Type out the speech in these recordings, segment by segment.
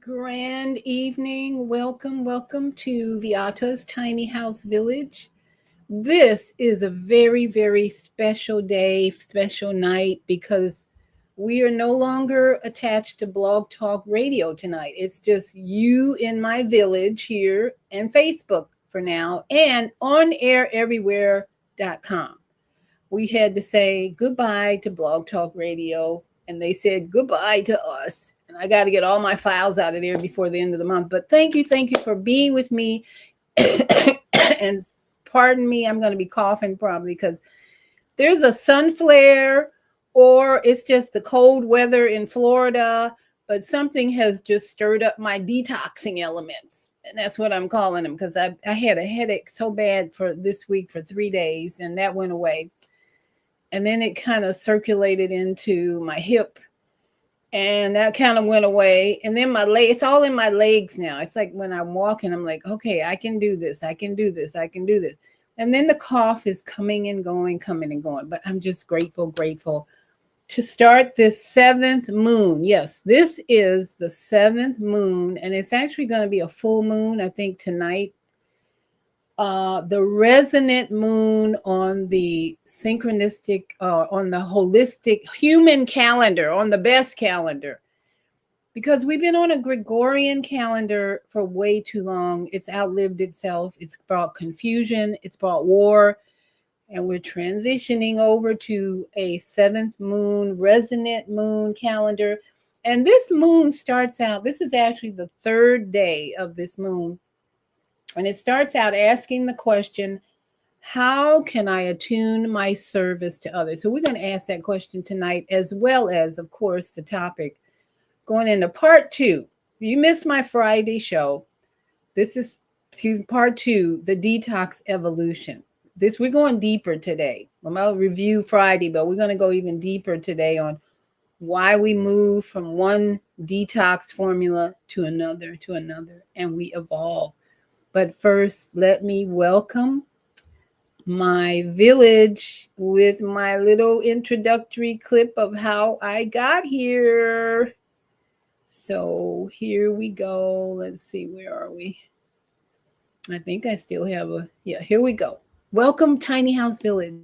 Grand evening. Welcome to Viata's Tiny House Village. This is a very special day, special night because we are no longer attached to Blog Talk Radio tonight. It's just you in my village here and Facebook for now and onaireverywhere.com. We had to say goodbye to Blog Talk Radio and they said goodbye to us. And I got to get all my files out of there before the end of the month. But thank you for being with me. And pardon me, I'm going to be coughing probably because there's a sun flare or it's just the cold weather in Florida. But something has just stirred up my detoxing elements. And that's what I'm calling them because I had a headache so bad for this week for 3 days and that went away. And then it kind of circulated into my hip. And that kind of went away. And then my leg, it's all in my legs now. It's like when I'm walking, I'm like, okay, I can do this. I can do this. I can do this. And then the cough is coming and going. But I'm just grateful to start this 7th moon. Yes, this is the 7th moon. And it's actually going to be a full moon, I think, tonight. The resonant moon on the synchronistic, on the holistic human calendar, on the best calendar, because we've been on a Gregorian calendar for way too long. It's outlived itself. It's brought confusion. It's brought war. And we're transitioning over to a 7th moon, resonant moon calendar. And this moon starts out, this is actually the 3rd day of this moon. And it starts out asking the question, how can I attune my service to others? So we're going to ask that question tonight, as well as, of course, the topic going into part 2. If you missed my Friday show, this is, part 2, the detox evolution. We're going deeper today. I'm going to review Friday, but we're going to go even deeper today on why we move from one detox formula to another, and we evolve. But first, let me welcome my village with my little introductory clip of how I got here. So here we go. Let's see, where are we? I think I still have here we go. Welcome, Tiny House Village.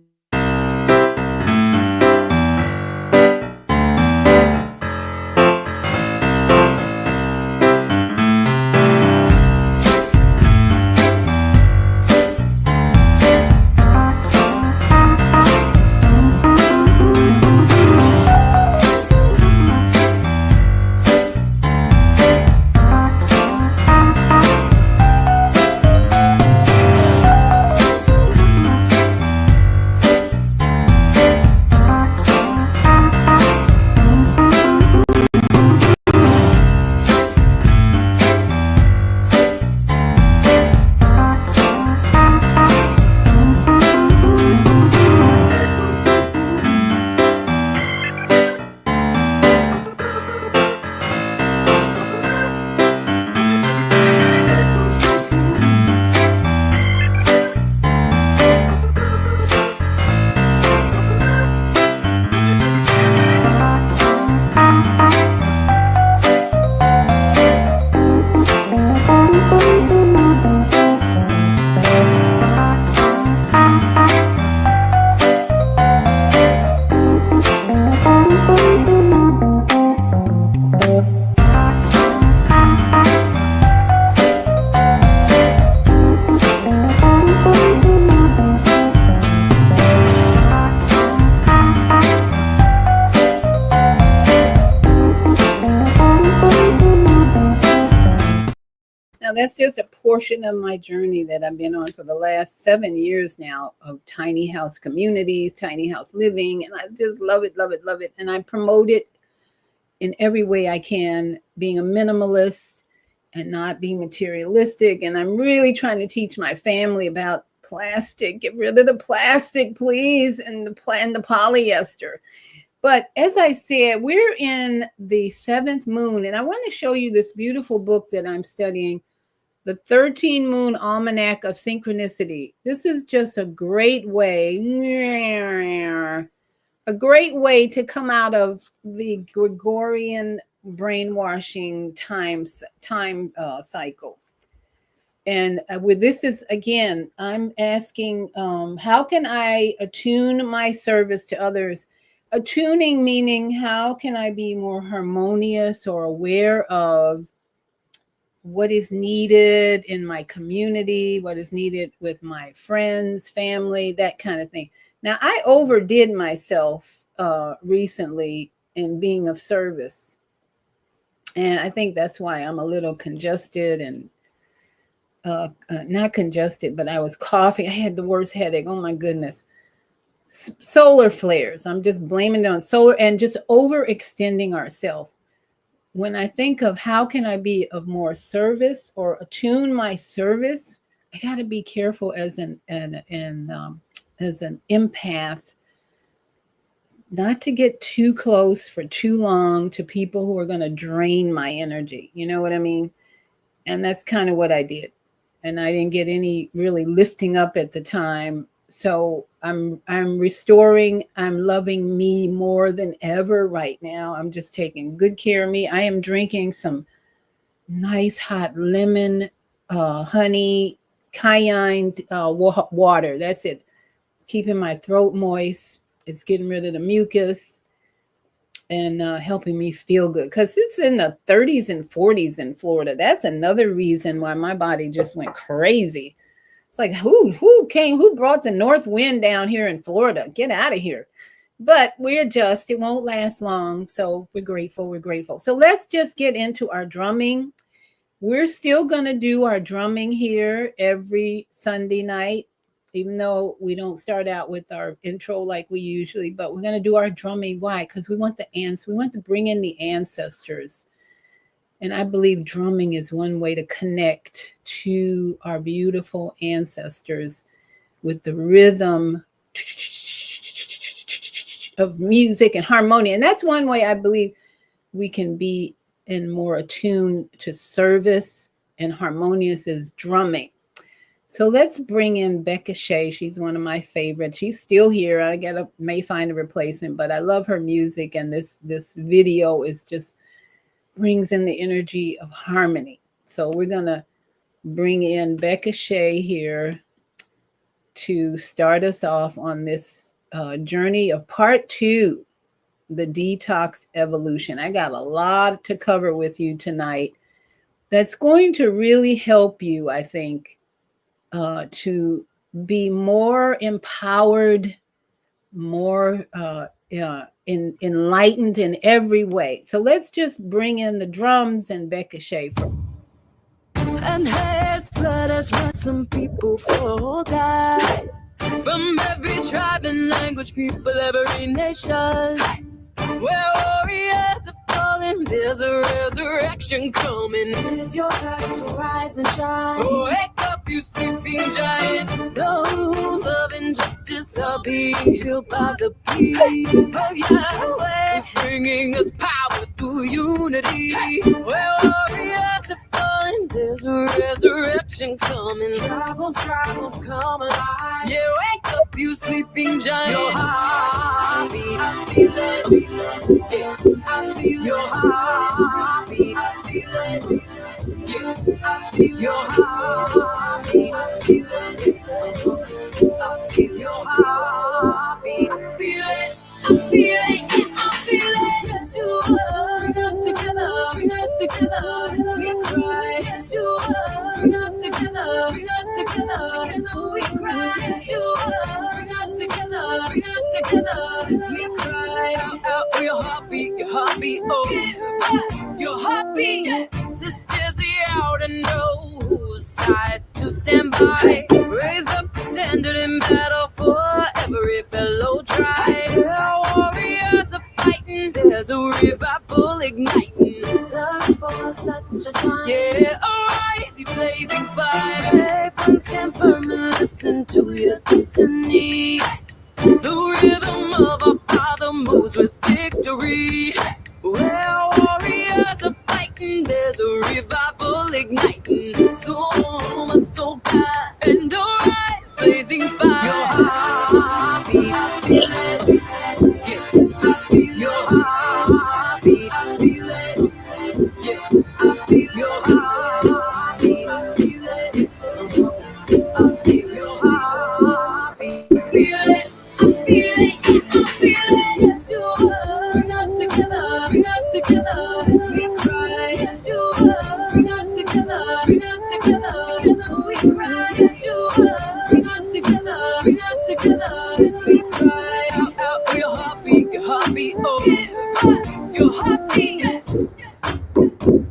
That's just a portion of my journey that I've been on for the last 7 years now of tiny house communities, tiny house living. And I just love it. And I promote it in every way I can, being a minimalist and not being materialistic. And I'm really trying to teach my family about plastic. Get rid of the plastic, please, and the polyester. But as I said, we're in the 7th moon, and I want to show you this beautiful book that I'm studying, The 13 Moon Almanac of Synchronicity. This is just a great way to come out of the Gregorian brainwashing time cycle. And with this is again, I'm asking, how can I attune my service to others? Attuning meaning how can I be more harmonious or aware of what is needed in my community, what is needed with my friends, family, that kind of thing. Now, I overdid myself recently in being of service. And I think that's why I'm a little congested and not congested, but I was coughing. I had the worst headache. Oh my goodness. Solar flares. I'm just blaming it on solar and just overextending ourselves. When I think of how can I be of more service or attune my service, I got to be careful as an empath, not to get too close for too long to people who are going to drain my energy. You know what I mean? And that's kind of what I did. And I didn't get any really lifting up at the time. So I'm restoring, I'm loving me more than ever right now. I'm just taking good care of me. I am drinking some nice hot lemon, honey, cayenne water. That's it. It's keeping my throat moist. It's getting rid of the mucus and helping me feel good. Because it's in the 30s and 40s in Florida. That's another reason why my body just went crazy. It's like, who brought the north wind down here in Florida? Get out of here. But we adjust. It won't last long. So we're grateful. So let's just get into our drumming. We're still going to do our drumming here every Sunday night, even though we don't start out with our intro like we usually, but we're going to do our drumming. Why? Because we want we want to bring in the ancestors. And I believe drumming is one way to connect to our beautiful ancestors with the rhythm of music and harmony. And that's one way I believe we can be in more attuned to service and harmonious is drumming. So let's bring in Becca Shea. She's one of my favorites. She's still here. I may find a replacement, but I love her music. And this video is just brings in the energy of harmony. So we're going to bring in Becca Shea here to start us off on this journey of part 2, the detox evolution. I got a lot to cover with you tonight that's going to really help you, I think, to be more empowered, more enlightened in every way. So let's just bring in the drums and Becca Shea first. And has blood has run some people forgot. From every tribe and language, people, every nation. Where warriors are falling, there's a resurrection coming. It's your time to rise and shine. Wake up, you sleeping giant. Those of injustice are being healed by the peace of Yahweh. It's bringing us power through unity. Where warriors are falling, there's a resurrection coming. Tribals come alive. Yeah, wake up, you sleeping giant. Your heartbeat, I feel it. Yeah, I feel your heartbeat. I feel it. Yeah, I feel your heartbeat. I feel it. I feel your heartbeat. I feel it. I feel it. Yeah, I feel it. Yeshua, bring us together. Bring us together. We cry. Yeshua, bring us together. Bring us together. Together we cry. Yeshua, bring us together. Bring us together. We cry out for your heartbeat, oh, your heartbeat. This is the hour to know whose side to stand by. Raise up the standard in battle for every fellow tribe. Our warriors are fighting, there's a revival igniting. Search for such a time. Yeah, arise, you blazing fire. Brave and stand firm and listen to your destiny. The rhythm of our Father moves with victory. Where warriors are fighting, there's a revival igniting. So my soul God, and arise, blazing fire. Your heartbeat, I feel it. Yeah, I feel your heartbeat. I feel it. bring us together. We cry, Yeshua, bring us together, bring us together. Together we cry, Yeshua, bring us together, bring us together. We cry out, out for your heartbeat, oh, give your heartbeat. Yeshua,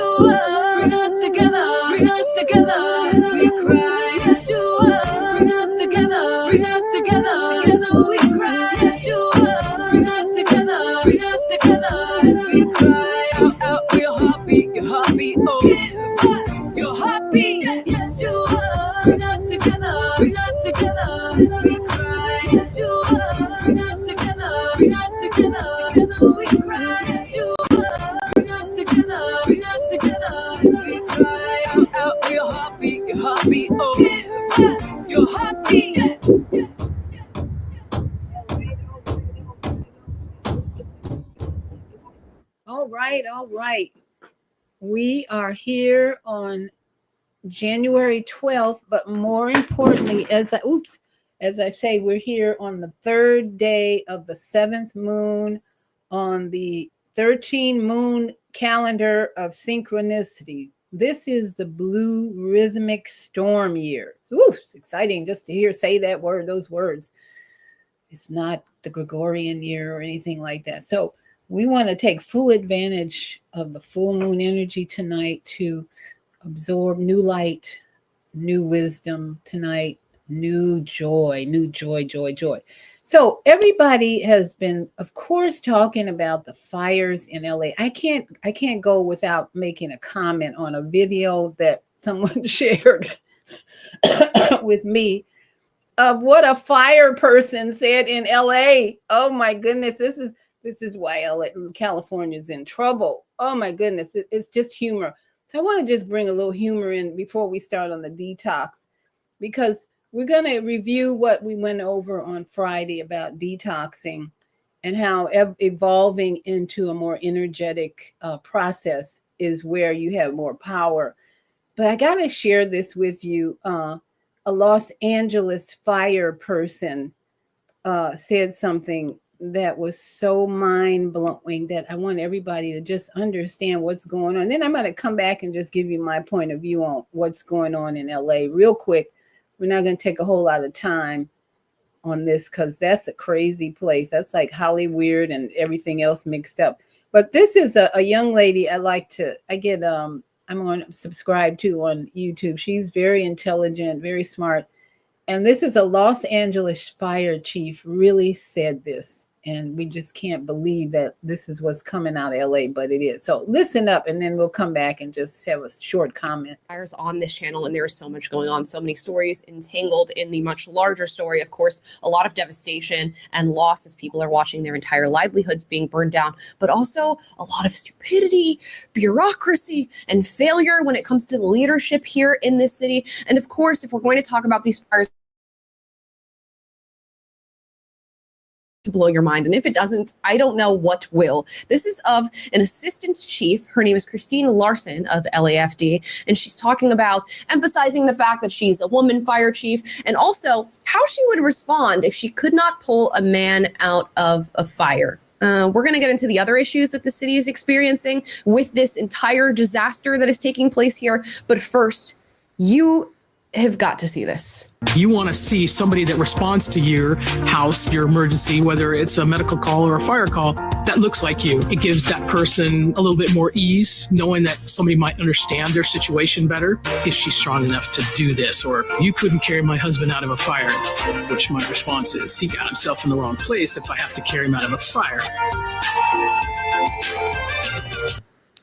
bring us together, bring us together. We cry, Yeshua, bring us together, bring us together. Together we cry, Yeshua, bring us together, bring us together. We cry out, out for your heartbeat, oh, give your heartbeat. Yeshua, bring us together, bring us together. We cry, Yeshua, bring us together, bring us together. Together we cry, Yeshua, bring us together, bring us together. We cry out, out for your heartbeat, oh, give your heartbeat. All right, all right. We are here on January 12th, but more importantly, as I say, we're here on the third day of the seventh moon on the 13 moon calendar of synchronicity. This is the blue rhythmic storm year. Ooh, it's exciting just to say that word, those words. It's not the Gregorian year or anything like that. So we want to take full advantage of the full moon energy tonight to absorb new light, new wisdom tonight, new joy, joy. So everybody has been, of course, talking about the fires in LA. I can't go without making a comment on a video that someone shared with me of what a fire person said in LA. Oh my goodness, this is why California is in trouble. Oh my goodness, it's just humor. So I want to just bring a little humor in before we start on the detox, because we're going to review what we went over on Friday about detoxing and how evolving into a more energetic process is where you have more power. But I got to share this with you. A Los Angeles fire person said something that was so mind-blowing that I want everybody to just understand what's going on. Then I'm going to come back and just give you my point of view on what's going on in LA real quick. We're not going to take a whole lot of time on this because that's a crazy place. That's like Hollywood and everything else mixed up. But this is a young lady I'm on subscribe to on YouTube. She's very intelligent, very smart. And this is a Los Angeles fire chief really said this. And we just can't believe that this is what's coming out of LA, but it is. So listen up, and then we'll come back and just have a short comment. Fires on this channel, and there is so much going on, so many stories entangled in the much larger story. Of course, a lot of devastation and loss as people are watching their entire livelihoods being burned down, but also a lot of stupidity, bureaucracy, and failure when it comes to the leadership here in this city. And of course, if we're going to talk about these fires, to blow your mind, and if it doesn't, I don't know what will. This is of an assistant chief. Her name is Christine Larson of LAFD, and she's talking about emphasizing the fact that she's a woman fire chief, and also how she would respond if she could not pull a man out of a fire. We're going to get into the other issues that the city is experiencing with this entire disaster that is taking place here, but first, you have got to see this. You want to see somebody that responds to your house, your emergency, whether it's a medical call or a fire call, that looks like you. It gives that person a little bit more ease, knowing that somebody might understand their situation better. Is she strong enough to do this? Or you couldn't carry my husband out of a fire, which my response is, he got himself in the wrong place if I have to carry him out of a fire.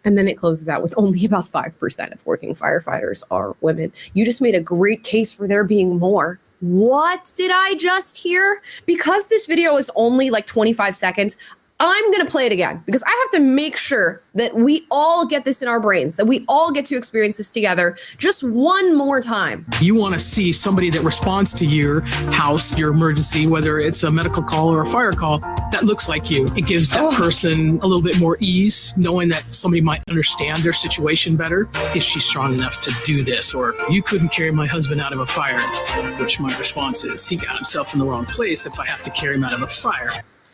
And then it closes out with only about 5% of working firefighters are women. You just made a great case for there being more. What did I just hear? Because this video is only like 25 seconds, I'm going to play it again because I have to make sure that we all get this in our brains, that we all get to experience this together just one more time. You want to see somebody that responds to your house, your emergency, whether it's a medical call or a fire call, that looks like you. It gives that person a little bit more ease, knowing that somebody might understand their situation better. Is she strong enough to do this? Or you couldn't carry my husband out of a fire, which my response is, he got himself in the wrong place if I have to carry him out of a fire.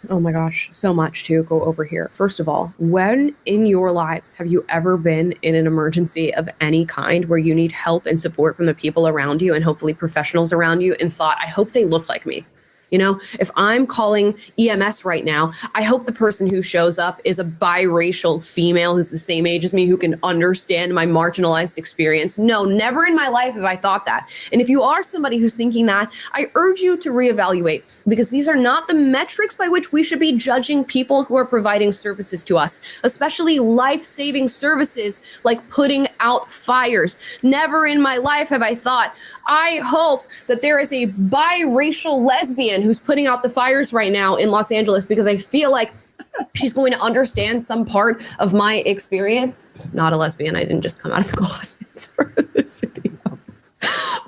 Oh my gosh, so much to go over here. First of all, when in your lives have you ever been in an emergency of any kind where you need help and support from the people around you and hopefully professionals around you and thought, I hope they look like me? You know, if I'm calling EMS right now, I hope the person who shows up is a biracial female who's the same age as me, who can understand my marginalized experience. No, never in my life have I thought that. And if you are somebody who's thinking that, I urge you to reevaluate, because these are not the metrics by which we should be judging people who are providing services to us, especially life-saving services like putting out fires. Never in my life have I thought, I hope that there is a biracial lesbian who's putting out the fires right now in Los Angeles, because I feel like she's going to understand some part of my experience. Not a lesbian. I didn't just come out of the closet for this video.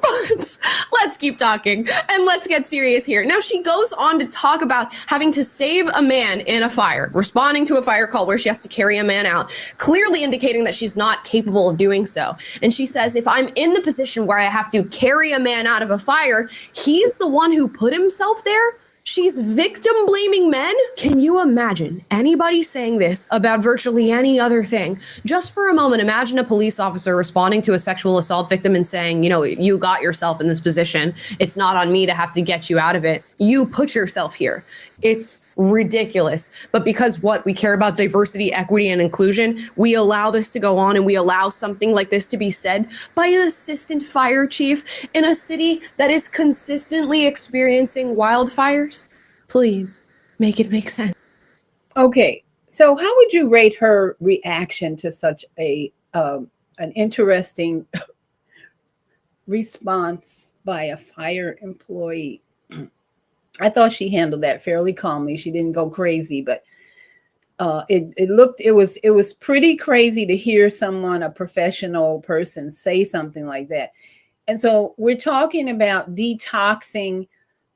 But let's keep talking and let's get serious here. Now, she goes on to talk about having to save a man in a fire, responding to a fire call where she has to carry a man out, clearly indicating that she's not capable of doing so. And she says, if I'm in the position where I have to carry a man out of a fire, he's the one who put himself there. She's victim blaming men. Can you imagine anybody saying this about virtually any other thing? Just for a moment, imagine a police officer responding to a sexual assault victim and saying, you know, you got yourself in this position. It's not on me to have to get you out of it. You put yourself here. It's ridiculous. But because we care about diversity, equity, and inclusion, we allow this to go on, and we allow something like this to be said by an assistant fire chief in a city that is consistently experiencing wildfires. Please make it make sense. Okay, so how would you rate her reaction to such an interesting response by a fire employee? I thought she handled that fairly calmly. She didn't go crazy, but it was pretty crazy to hear someone, a professional person, say something like that. And so we're talking about detoxing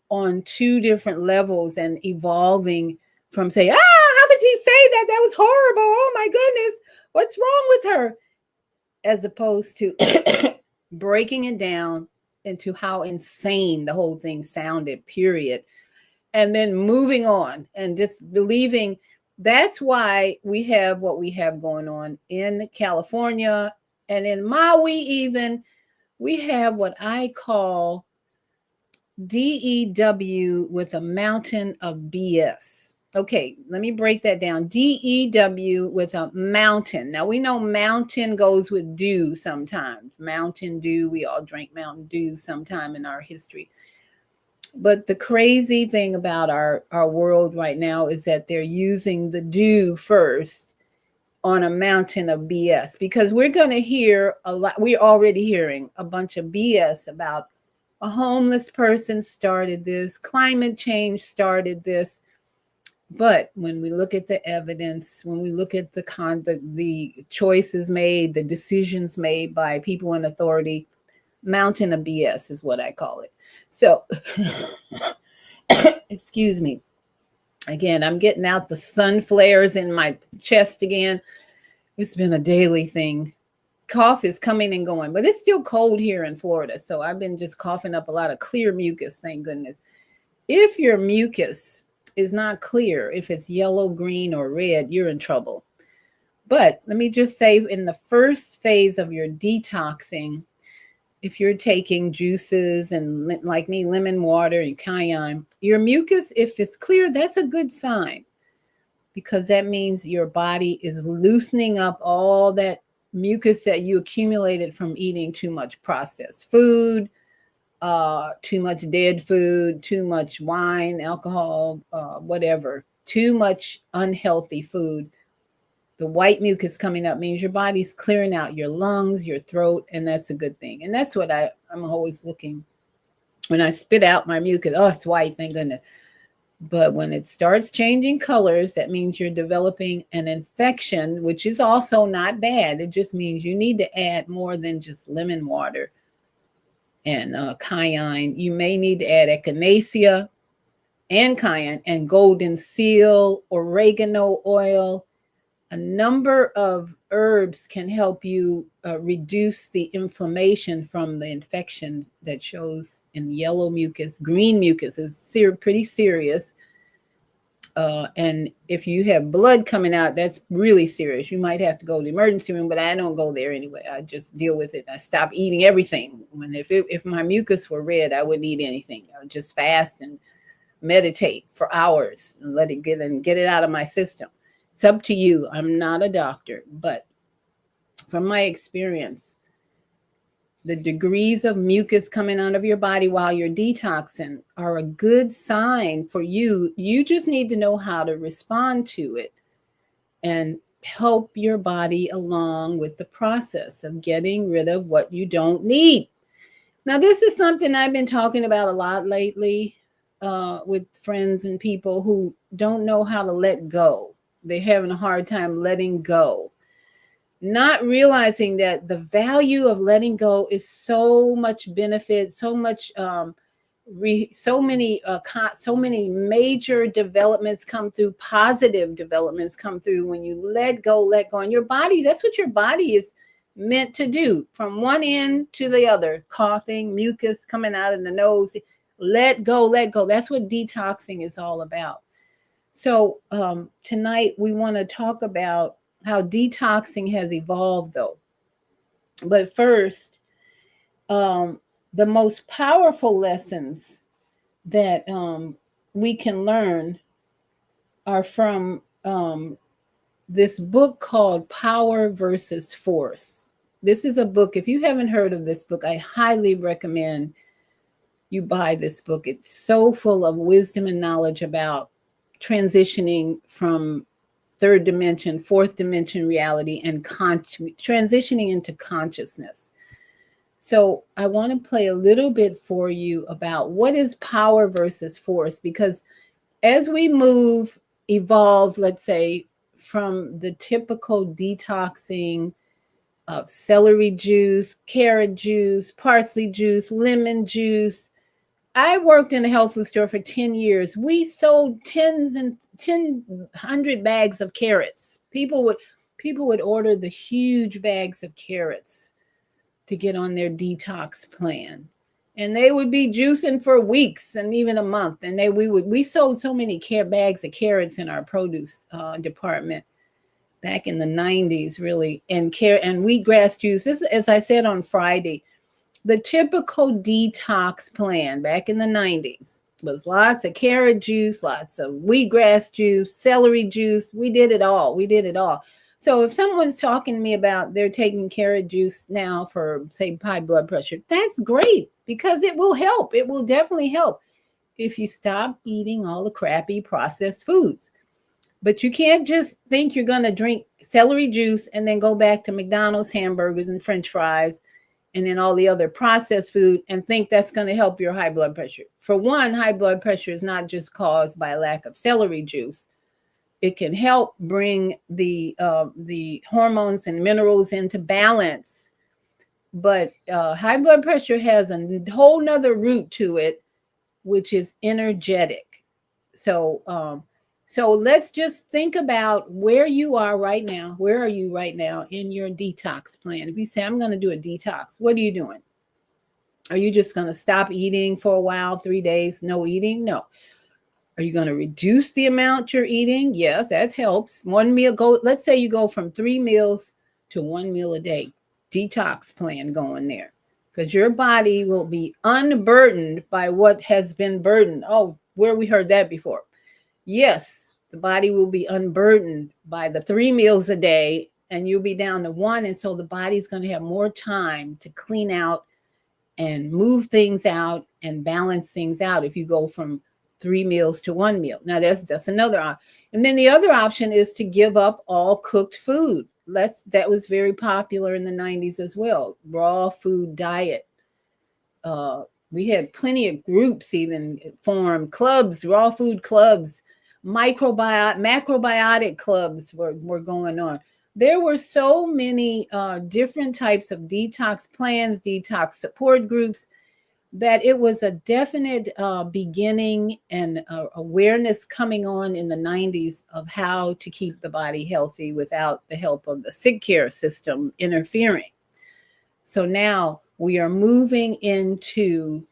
on two different levels and evolving from say, how could she say that? That was horrible. Oh my goodness. What's wrong with her? As opposed to breaking it down into how insane the whole thing sounded, period. And then moving on and just believing. That's why we have what we have going on in California and in Maui even. We have what I call DEW with a mountain of BS. Okay, let me break that down. DEW with a mountain. Now, we know mountain goes with dew sometimes. Mountain Dew, we all drank Mountain Dew sometime in our history. But the crazy thing about our world right now is that they're using the dew first on a mountain of BS, because we're going to hear a lot. We're already hearing a bunch of BS about a homeless person started this, climate change started this. But when we look at the evidence, when we look at the choices made, the decisions made by people in authority, mountain of BS is what I call it. So, excuse me. Again, I'm getting out the sun flares in my chest again. It's been a daily thing. Cough is coming and going, but it's still cold here in Florida. So I've been just coughing up a lot of clear mucus, thank goodness. If your mucus is not clear, if it's yellow, green, or red, you're in trouble. But let me just say, in the first phase of your detoxing, if you're taking juices and like me, lemon water and cayenne, your mucus, if it's clear, that's a good sign, because that means your body is loosening up all that mucus that you accumulated from eating too much processed food, too much dead food, too much wine, alcohol, whatever, too much unhealthy food. The white mucus coming up means your body's clearing out your lungs, your throat, and that's a good thing. And that's what I'm always looking. When I spit out my mucus, oh, it's white, thank goodness. But when it starts changing colors, that means you're developing an infection, which is also not bad. It just means you need to add more than just lemon water and cayenne. You may need to add echinacea and cayenne and golden seal, oregano oil. A number of herbs can help you reduce the inflammation from the infection that shows in yellow mucus. Green mucus is pretty serious. And if you have blood coming out, that's really serious. You might have to go to the emergency room, but I don't go there anyway. I just deal with it. I stop eating everything. If my mucus were red, I wouldn't eat anything. I would just fast and meditate for hours and let it get it out of my system. It's up to you. I'm not a doctor, but from my experience, the degrees of mucus coming out of your body while you're detoxing are a good sign for you. You just need to know how to respond to it and help your body along with the process of getting rid of what you don't need. Now, this is something I've been talking about a lot lately with friends and people who don't know how to let go. They're having a hard time letting go, not realizing that the value of letting go is so much benefit, so many major developments come through, positive developments come through when you let go, and your body, that's what your body is meant to do, from one end to the other. Coughing, mucus coming out of the nose, let go. That's what detoxing is all about. So tonight we want to talk about how detoxing has evolved, though. But first, the most powerful lessons that we can learn are from this book called Power versus Force. This is a book, if you haven't heard of this book, I highly recommend you buy this book. It's so full of wisdom and knowledge about transitioning from third dimension, fourth dimension reality, and transitioning into consciousness. So I want to play a little bit for you about what is power versus force, because as we evolve, let's say, from the typical detoxing of celery juice, carrot juice, parsley juice, lemon juice. I worked in a health food store for 10 years. We sold 100 bags of carrots. People would order the huge bags of carrots to get on their detox plan. And they would be juicing for weeks and even a month. And we sold so many bags of carrots in our produce department back in the 90s, really. And wheatgrass juice. This, as I said on Friday, the typical detox plan back in the 90s was lots of carrot juice, lots of wheatgrass juice, celery juice. We did it all. So if someone's talking to me about they're taking carrot juice now for, say, high blood pressure, that's great, because it will help. It will definitely help if you stop eating all the crappy processed foods. But you can't just think you're going to drink celery juice and then go back to McDonald's hamburgers and French fries and then all the other processed food and think that's going to help your high blood pressure. For one, high blood pressure is not just caused by a lack of celery juice. It can help bring the hormones and minerals into balance. But high blood pressure has a whole nother root to it, which is energetic. So let's just think about where you are right now. Where are you right now in your detox plan? If you say, I'm going to do a detox, what are you doing? Are you just going to stop eating for a while, 3 days, no eating? No. Are you going to reduce the amount you're eating? Yes, that helps. One meal, let's say you go from 3 meals to 1 meal a day. Detox plan going there, because your body will be unburdened by what has been burdened. Oh, where we heard that before. Yes, the body will be unburdened by the 3 meals a day, and you'll be down to 1. And so the body's going to have more time to clean out and move things out and balance things out if you go from 3 meals to 1 meal. Now that's another option. And then the other option is to give up all cooked food. That was very popular in the 90s as well. Raw food diet. We had plenty of groups even formed, clubs, raw food clubs, macrobiotic clubs were going on. There were so many different types of detox plans, detox support groups, that it was a definite beginning and awareness coming on in the 90s of how to keep the body healthy without the help of the sick care system interfering. So now we are moving into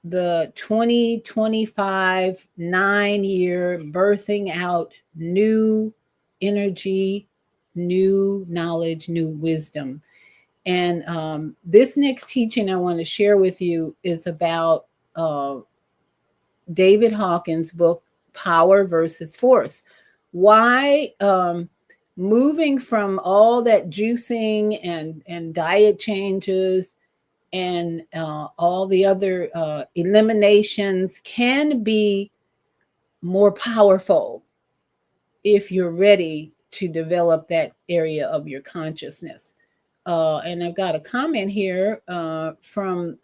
the 2025 9-year birthing out new energy, new knowledge, new wisdom. And this next teaching I want to share with you is about David Hawkins' book, Power versus Force. Why moving from all that juicing and diet changes and all the other eliminations can be more powerful if you're ready to develop that area of your consciousness. And I've got a comment here from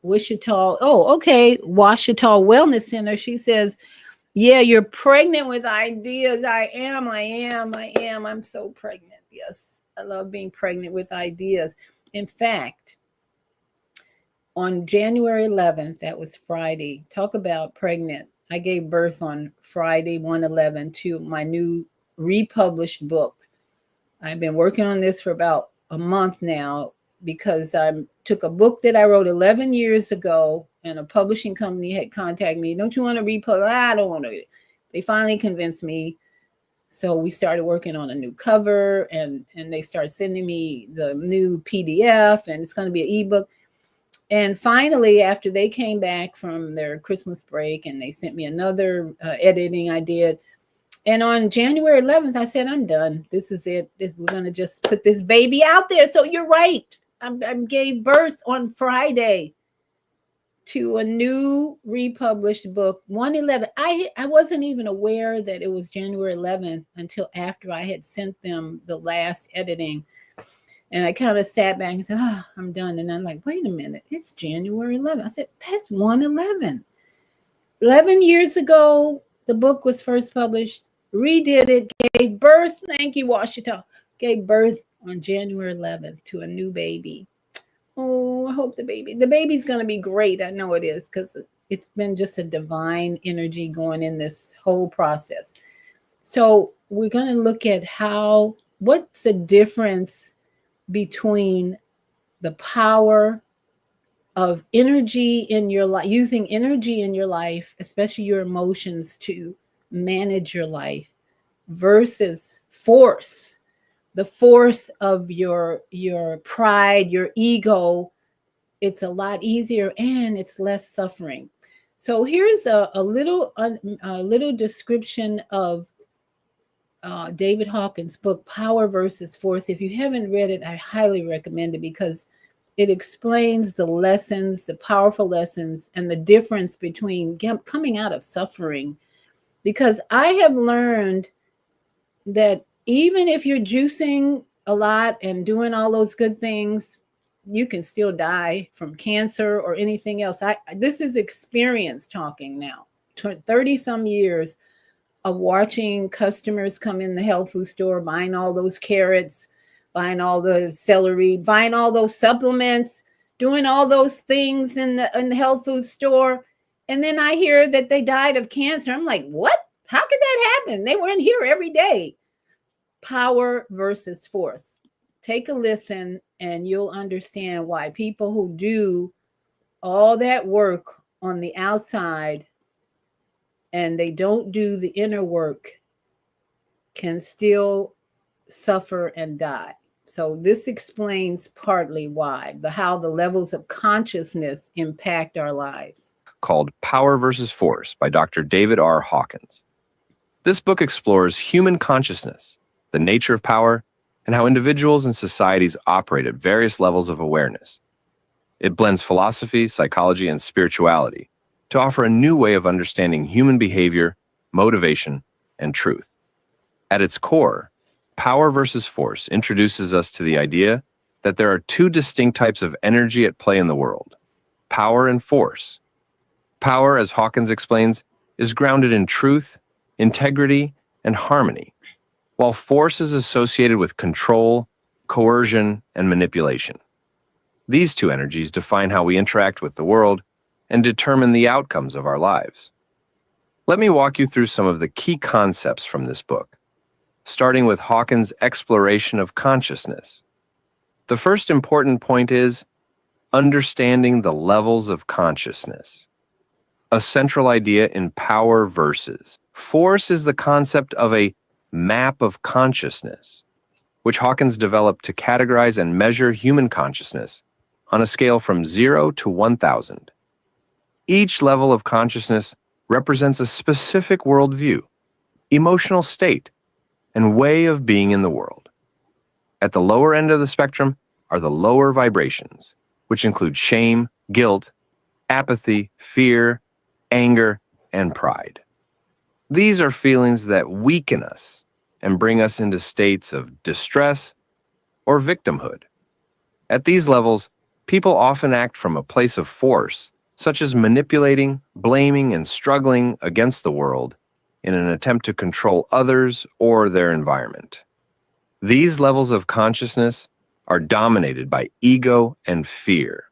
Wichita. Oh, okay. Washita Wellness Center. She says, yeah, you're pregnant with ideas. I am. I'm so pregnant. Yes. I love being pregnant with ideas. In fact, on January 11th, that was Friday, talk about pregnant. I gave birth on Friday, 1/11, to my new republished book. I've been working on this for about a month now because I took a book that I wrote 11 years ago, and a publishing company had contacted me. Don't you want to republish? I don't want to. They finally convinced me. So we started working on a new cover, and they started sending me the new PDF, and it's going to be an ebook. And finally, after they came back from their Christmas break and they sent me another editing I did, and on January 11th, I said, I'm done. This is it. We're going to just put this baby out there. So you're right. I gave birth on Friday to a new republished book, 1/11. I wasn't even aware that it was January 11th until after I had sent them the last editing. And I kind of sat back and said, oh, I'm done. And I'm like, wait a minute. It's January 11th. I said, that's 1/11. 11 years ago, the book was first published. Redid it, gave birth, thank you, Washita, gave birth on January 11th to a new baby. Oh, I hope the baby's going to be great. I know it is, because it's been just a divine energy going in this whole process. So we're going to look at what's the difference between the power of energy in your life, using energy in your life, especially your emotions, to manage your life, versus force, the force of your pride, your ego. It's a lot easier and it's less suffering. So here's a little description of David Hawkins' book, Power versus Force. If you haven't read it, I highly recommend it, because it explains the lessons, the powerful lessons, and the difference between coming out of suffering. Because I have learned that even if you're juicing a lot and doing all those good things, you can still die from cancer or anything else. This is experience talking now. 30 some years of watching customers come in the health food store, buying all those carrots, buying all the celery, buying all those supplements, doing all those things in the health food store. And then I hear that they died of cancer. I'm like, what? How could that happen? They were in here every day. Power versus force. Take a listen and you'll understand why people who do all that work on the outside and they don't do the inner work can still suffer and die. So this explains partly why, how the levels of consciousness impact our lives. Called Power versus Force by Dr. David R. Hawkins. This book explores human consciousness, the nature of power, and how individuals and societies operate at various levels of awareness. It blends philosophy, psychology, and spirituality to offer a new way of understanding human behavior, motivation, and truth. At its core, Power versus Force introduces us to the idea that there are two distinct types of energy at play in the world: power and force. Power, as Hawkins explains, is grounded in truth, integrity, and harmony, while force is associated with control, coercion, and manipulation. These two energies define how we interact with the world and determine the outcomes of our lives. Let me walk you through some of the key concepts from this book, starting with Hawkins' exploration of consciousness. The first important point is understanding the levels of consciousness. A central idea in power versus force is the concept of a map of consciousness, which Hawkins developed to categorize and measure human consciousness on a scale from 0 to 1,000. Each level of consciousness represents a specific worldview, emotional state, and way of being in the world. At the lower end of the spectrum are the lower vibrations, which include shame, guilt, apathy, fear, anger, and pride. These are feelings that weaken us and bring us into states of distress or victimhood. At these levels, people often act from a place of force, such as manipulating, blaming, and struggling against the world in an attempt to control others or their environment. These levels of consciousness are dominated by ego and fear.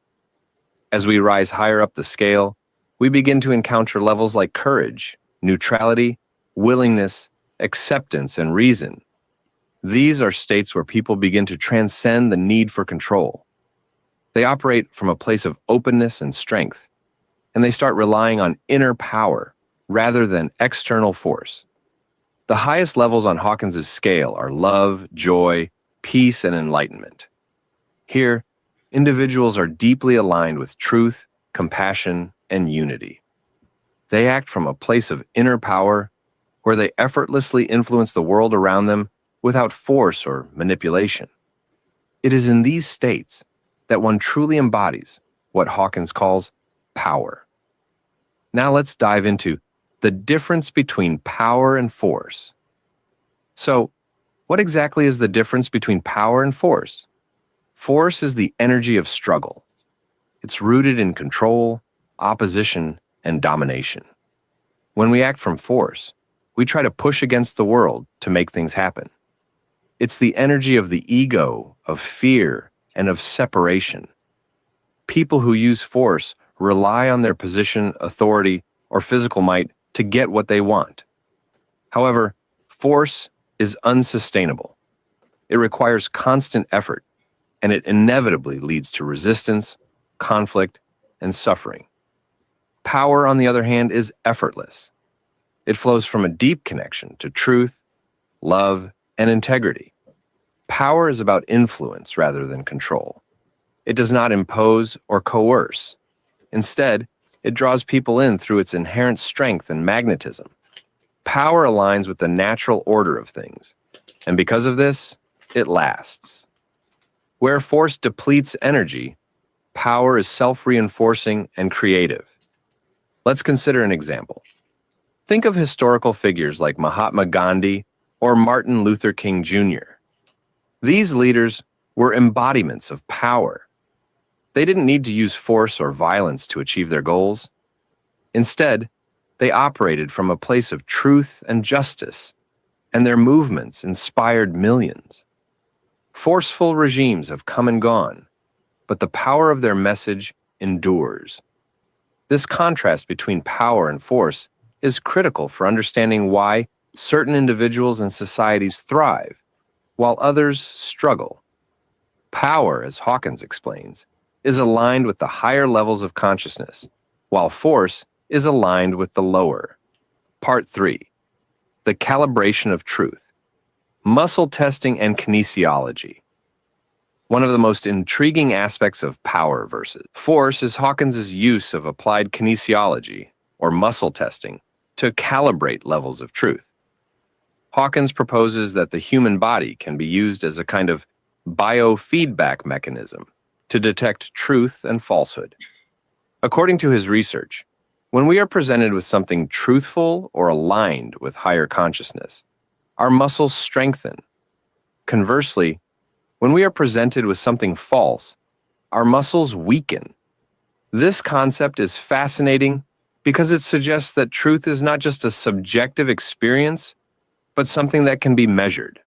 As we rise higher up the scale, we begin to encounter levels like courage, neutrality, willingness, acceptance, and reason. These are states where people begin to transcend the need for control. They operate from a place of openness and strength, and they start relying on inner power rather than external force. The highest levels on Hawkins' scale are love, joy, peace, and enlightenment. Here, individuals are deeply aligned with truth, compassion, and unity. They act from a place of inner power where they effortlessly influence the world around them without force or manipulation. It is in these states that one truly embodies what Hawkins calls power. Now let's dive into the difference between power and force. So, what exactly is the difference between power and force? Force is the energy of struggle. It's rooted in control, opposition, and domination. When we act from force, we try to push against the world to make things happen. It's the energy of the ego, of fear, and of separation. People who use force rely on their position, authority, or physical might to get what they want. However, force is unsustainable. It requires constant effort, and it inevitably leads to resistance, conflict, and suffering. Power, on the other hand, is effortless. It flows from a deep connection to truth, love, and integrity. Power is about influence rather than control. It does not impose or coerce. Instead, it draws people in through its inherent strength and magnetism. Power aligns with the natural order of things, and because of this, it lasts. Where force depletes energy, power is self-reinforcing and creative. Let's consider an example. Think of historical figures like Mahatma Gandhi or Martin Luther King Jr. These leaders were embodiments of power. They didn't need to use force or violence to achieve their goals. Instead, they operated from a place of truth and justice, and their movements inspired millions. Forceful regimes have come and gone, but the power of their message endures. This contrast between power and force is critical for understanding why certain individuals and societies thrive, while others struggle. Power, as Hawkins explains, is aligned with the higher levels of consciousness, while force is aligned with the lower. Part 3. The calibration of truth. Muscle testing and kinesiology. One of the most intriguing aspects of power versus force is Hawkins' use of applied kinesiology, or muscle testing, to calibrate levels of truth. Hawkins proposes that the human body can be used as a kind of biofeedback mechanism to detect truth and falsehood. According to his research, when we are presented with something truthful or aligned with higher consciousness, our muscles strengthen. Conversely, when we are presented with something false, our muscles weaken. This concept is fascinating because it suggests that truth is not just a subjective experience, but something that can be measured.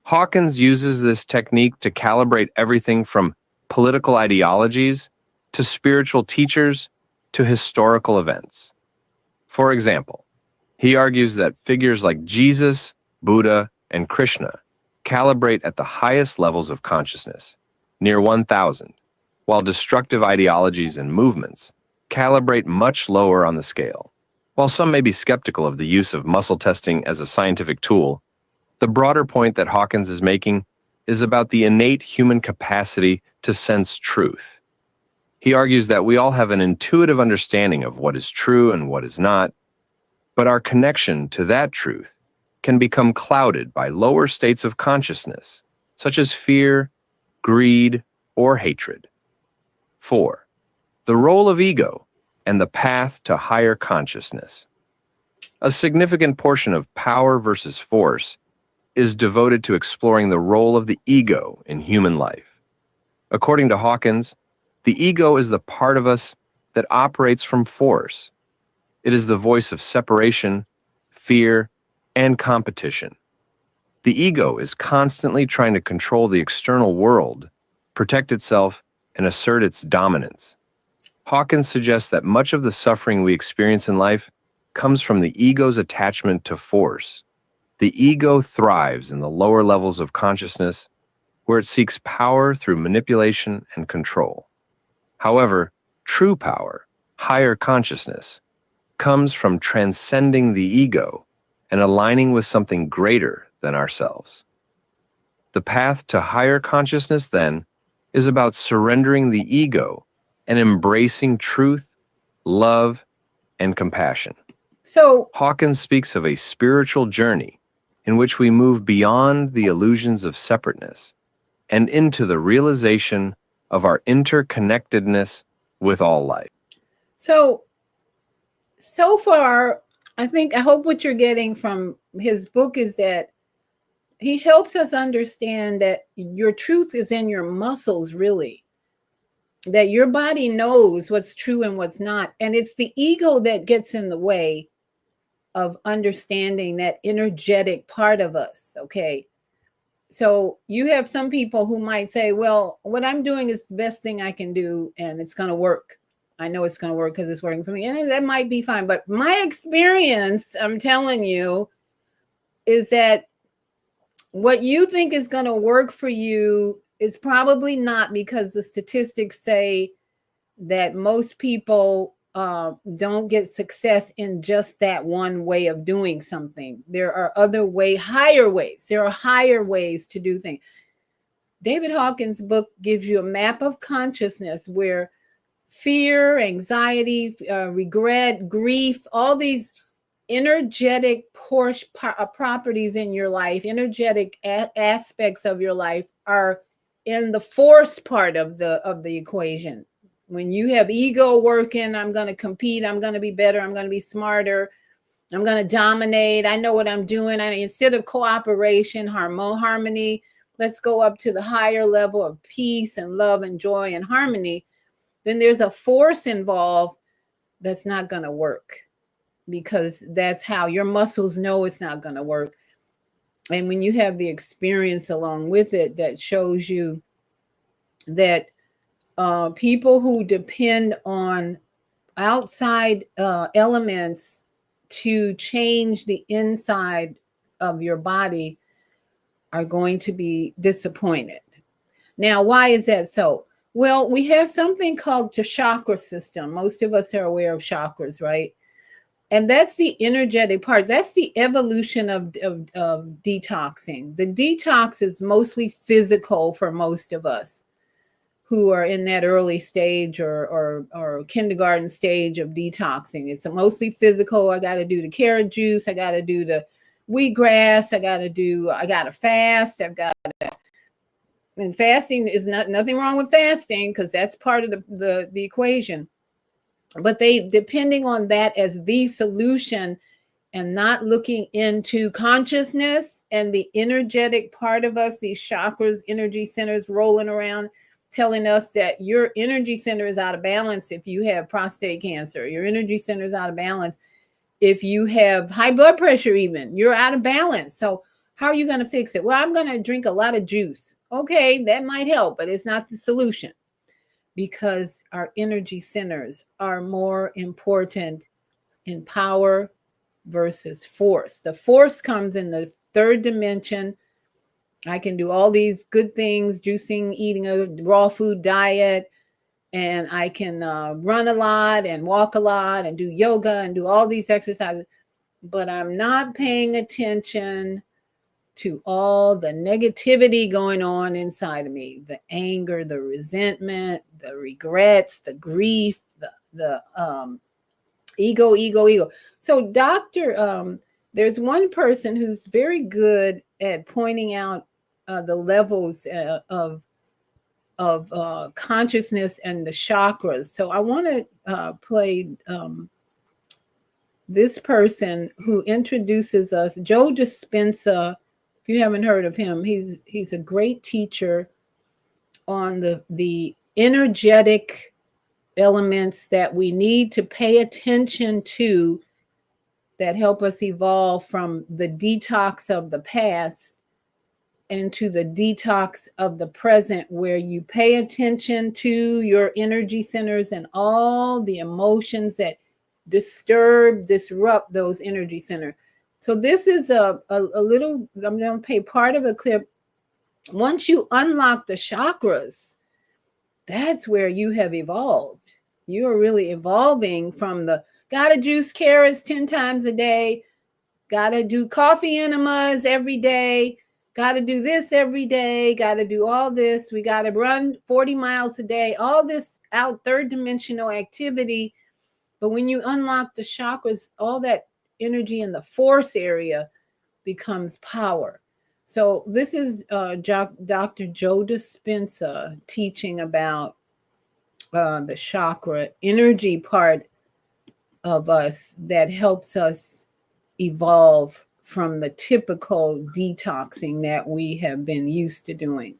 Hawkins uses this technique to calibrate everything from political ideologies to spiritual teachers to historical events. For example, he argues that figures like Jesus, Buddha, and Krishna calibrate at the highest levels of consciousness, near 1,000, while destructive ideologies and movements calibrate much lower on the scale. While some may be skeptical of the use of muscle testing as a scientific tool, the broader point that Hawkins is making is about the innate human capacity to sense truth. He argues that we all have an intuitive understanding of what is true and what is not, but our connection to that truth can become clouded by lower states of consciousness, such as fear, greed, or hatred. 4. The role of ego and the path to higher consciousness. A significant portion of Power versus Force is devoted to exploring the role of the ego in human life. According to Hawkins, the ego is the part of us that operates from force. It is the voice of separation, fear, and competition. The ego is constantly trying to control the external world, protect itself, and assert its dominance. Hawkins suggests that much of the suffering we experience in life comes from the ego's attachment to force. The ego thrives in the lower levels of consciousness, where it seeks power through manipulation and control. However, true power, higher consciousness, comes from transcending the ego and aligning with something greater than ourselves. The path to higher consciousness, then, is about surrendering the ego and embracing truth, love, and compassion. So, Hawkins speaks of a spiritual journey in which we move beyond the illusions of separateness and into the realization of our interconnectedness with all life. so far, I hope what you're getting from his book is that he helps us understand that your truth is in your muscles, really. That your body knows what's true and what's not. And it's the ego that gets in the way of understanding that energetic part of us. Okay. So you have some people who might say, well, what I'm doing is the best thing I can do and it's going to work. I know it's going to work because it's working for me. And that might be fine. But my experience, I'm telling you, is that what you think is going to work for you is probably not, because the statistics say that most people don't get success in just that one way of doing something. There are other higher ways. There are higher ways to do things. David Hawkins' book gives you a map of consciousness where fear, anxiety, regret, grief, all these energetic properties in your life, energetic aspects of your life are in the force part of the equation. When you have ego working, I'm going to compete, I'm going to be better, I'm going to be smarter, I'm going to dominate, I know what I'm doing. Instead of cooperation, harmony, let's go up to the higher level of peace and love and joy and harmony. Then there's a force involved that's not going to work, because that's how your muscles know it's not going to work. And when you have the experience along with it, that shows you that people who depend on outside elements to change the inside of your body are going to be disappointed. Now, why is that so? Well, we have something called the chakra system. Most of us are aware of chakras, right? And that's the energetic part. That's the evolution of detoxing. The detox is mostly physical for most of us who are in that early stage or kindergarten stage of detoxing. It's mostly physical. I got to do the carrot juice. I got to do the wheatgrass. I got to fast. And fasting is nothing wrong with fasting, because that's part of the equation. But they, depending on that as the solution and not looking into consciousness and the energetic part of us, these chakras, energy centers rolling around, telling us that your energy center is out of balance if you have prostate cancer. Your energy center is out of balance if you have high blood pressure. Even you're out of balance. So how are you going to fix it? Well, I'm going to drink a lot of juice. Okay, that might help, but it's not the solution, because our energy centers are more important in power versus force. The force comes in the third dimension. I can do all these good things, juicing, eating a raw food diet, and I can run a lot and walk a lot and do yoga and do all these exercises, but I'm not paying attention to all the negativity going on inside of me, the anger, the resentment, the regrets, the grief, the ego. So there's one person who's very good at pointing out the levels of consciousness and the chakras. So I want to play this person who introduces us, Joe Dispenza. If you haven't heard of him, he's a great teacher on the energetic elements that we need to pay attention to that help us evolve from the detox of the past into the detox of the present, where you pay attention to your energy centers and all the emotions that disrupt those energy centers. So this is a little, I'm going to play part of a clip. Once you unlock the chakras, that's where you have evolved. You are really evolving from the gotta juice carrots 10 times a day, gotta do coffee enemas every day, gotta do this every day, gotta do all this. We gotta run 40 miles a day, all this out third dimensional activity. But when you unlock the chakras, all that energy in the force area becomes power. So this is Dr. Joe Dispenza teaching about the chakra energy part of us that helps us evolve from the typical detoxing that we have been used to doing.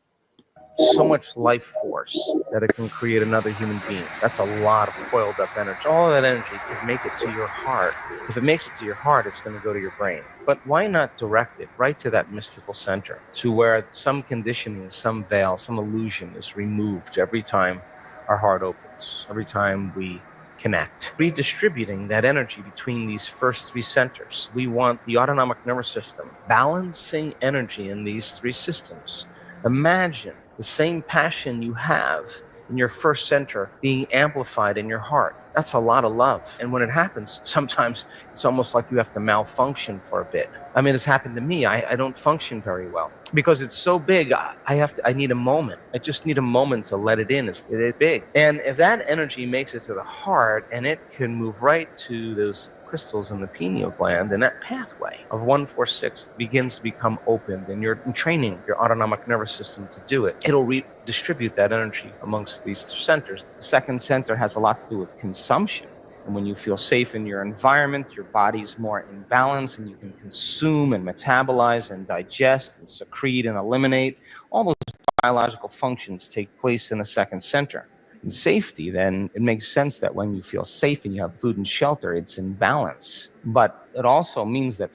So much life force that it can create another human being. That's a lot of coiled up energy. All of that energy can make it to your heart. If it makes it to your heart, it's going to go to your brain. But why not direct it right to that mystical center, to where some conditioning, some veil, some illusion is removed every time our heart opens, every time we connect. Redistributing that energy between these first three centers. We want the autonomic nervous system balancing energy in these three systems. Imagine the same passion you have in your first center being amplified in your heart. That's a lot of love. And when it happens, sometimes it's almost like you have to malfunction for a bit. I mean, it's happened to me. I don't function very well because it's so big. I need a moment. I just need a moment to let it in. It's big. And if that energy makes it to the heart, and it can move right to those crystals in the pineal gland, and that pathway of 146 begins to become opened, and you're training your autonomic nervous system to do it. It'll redistribute that energy amongst these centers. The second center has a lot to do with consumption. And when you feel safe in your environment, your body's more in balance, and you can consume and metabolize and digest and secrete and eliminate. All those biological functions take place in the second center. In safety, then it makes sense that when you feel safe and you have food and shelter, it's in balance. But it also means that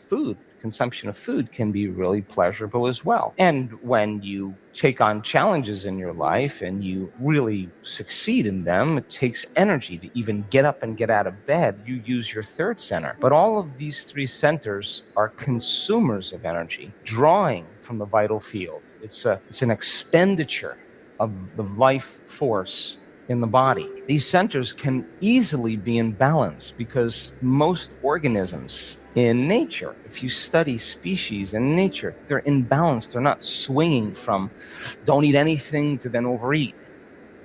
consumption of food can be really pleasurable as well. And when you take on challenges in your life and you really succeed in them, it takes energy to even get up and get out of bed. You use your third center. But all of these three centers are consumers of energy, drawing from the vital field. It's an expenditure of the life force in the body. These centers can easily be in balance because most organisms in nature, if you study species in nature, they're in balance. They're not swinging from don't eat anything to then overeat.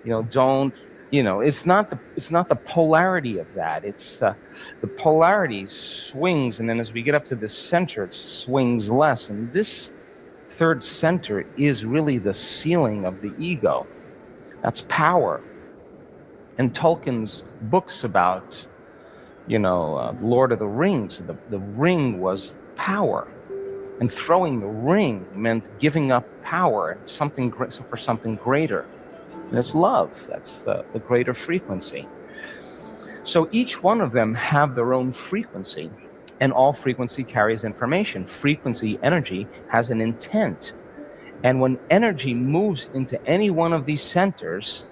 It's not the polarity of that. It's the polarity swings, and then as we get up to the center, it swings less. And this third center is really the ceiling of the ego. That's power. And Tolkien's books about, Lord of the Rings, the ring was power. And throwing the ring meant giving up power for something greater. There's love. That's the greater frequency. So each one of them have their own frequency, and all frequency carries information. Frequency, energy, has an intent. And when energy moves into any one of these centers,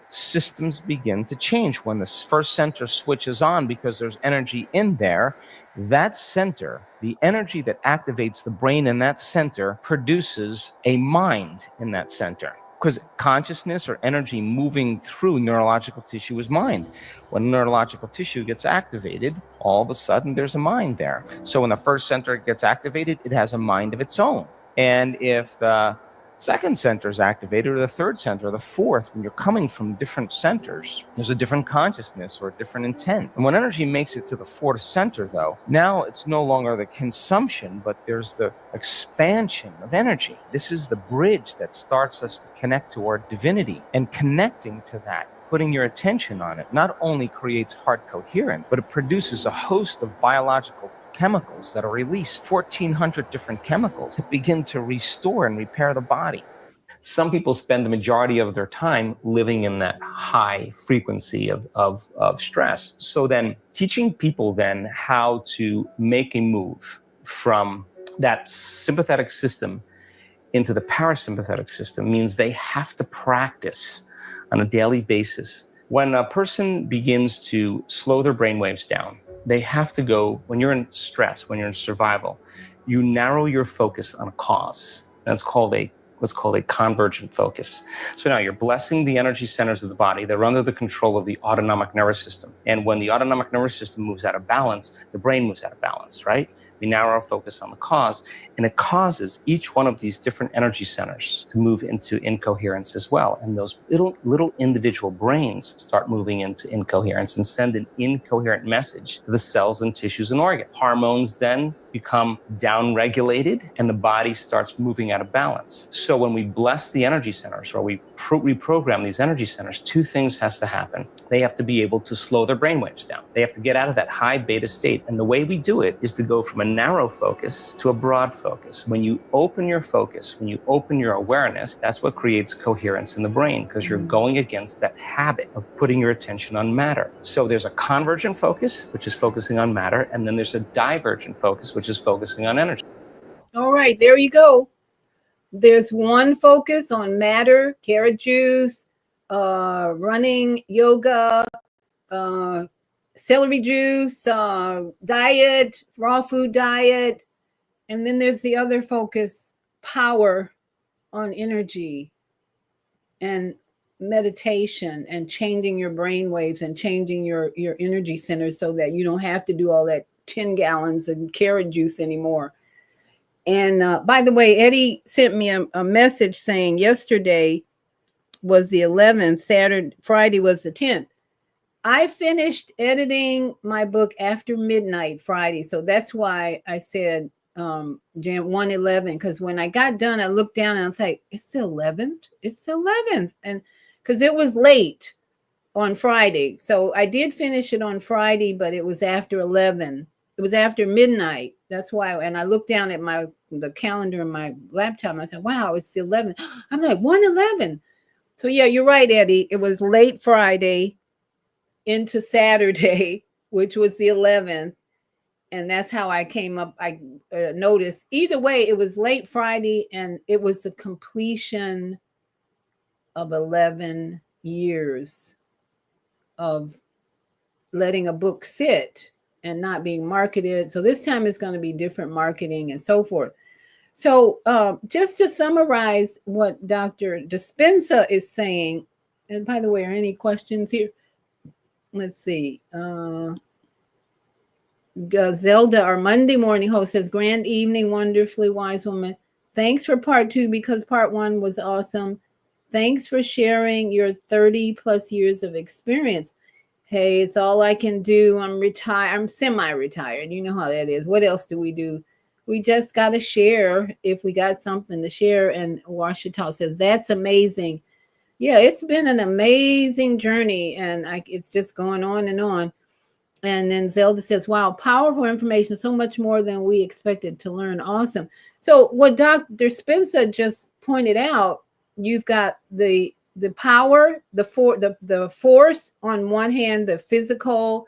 systems begin to change. When the first center switches on because there's energy in there, that center, the energy that activates the brain in that center, produces a mind in that center. Because consciousness or energy moving through neurological tissue is mind. When neurological tissue gets activated, all of a sudden there's a mind there. So when the first center gets activated, it has a mind of its own. And if the second center is activated, or the third center, or the fourth, when you're coming from different centers, there's a different consciousness or a different intent. And when energy makes it to the fourth center, though, now it's no longer the consumption, but there's the expansion of energy. This is the bridge that starts us to connect to our divinity. And connecting to that, putting your attention on it, not only creates heart coherence, but it produces a host of biological chemicals that are released, 1,400 different chemicals that begin to restore and repair the body. Some people spend the majority of their time living in that high frequency of stress. So then teaching people then how to make a move from that sympathetic system into the parasympathetic system means they have to practice on a daily basis. When a person begins to slow their brainwaves down, they have to go, when you're in stress, when you're in survival, you narrow your focus on a cause. That's called what's called a convergent focus. So now you're blessing the energy centers of the body. They're under the control of the autonomic nervous system. And when the autonomic nervous system moves out of balance, the brain moves out of balance, right? We narrow our focus on the cause, and it causes each one of these different energy centers to move into incoherence as well. And those little individual brains start moving into incoherence and send an incoherent message to the cells and tissues and organs. Hormones then become downregulated, and the body starts moving out of balance. So when we bless the energy centers, or we reprogram these energy centers, two things has to happen. They have to be able to slow their brainwaves down. They have to get out of that high beta state. And the way we do it is to go from a narrow focus to a broad focus. When you open your focus, when you open your awareness, that's what creates coherence in the brain, because you're going against that habit of putting your attention on matter. So there's a convergent focus, which is focusing on matter, and then there's a divergent focus, which is focusing on energy. All right, there you go. There's one focus on matter, carrot juice, running, yoga, celery juice, diet, raw food diet. And then there's the other focus, power, on energy and meditation and changing your brain waves and changing your energy centers so that you don't have to do all that 10 gallons of carrot juice anymore. And by the way, Eddie sent me a message saying yesterday was the 11th, Friday was the 10th. I finished editing my book after midnight Friday. So that's why I said 111, because when I got done, I looked down and I was like, it's the 11th. It's the 11th. And because it was late on Friday. So I did finish it on Friday, but it was after 11. It was after midnight. That's why. And I looked down at the calendar in my laptop and I said, wow, it's the 11th. I'm like, 111. So yeah, you're right, Eddie. It was late Friday into Saturday, which was the 11th. And that's how I came up. I noticed either way, it was late Friday and it was the completion of 11 years of letting a book sit and not being marketed. So this time it's going to be different marketing and so forth. So just to summarize what Dr. Dispenza is saying, and by the way, are any questions here? Let's see. Zelda, our Monday morning host, says, grand evening, wonderfully wise woman. Thanks for part 2 because part 1 was awesome. Thanks for sharing your 30 plus years of experience. Hey, it's all I can do. I'm retired. I'm semi-retired. You know how that is. What else do? We just got to share if we got something to share. And Washita says, that's amazing. Yeah, it's been an amazing journey. And it's just going on and on. And then Zelda says, wow, powerful information, so much more than we expected to learn. Awesome. So what Dr. Spencer just pointed out, you've got the the power, the force on one hand, the physical,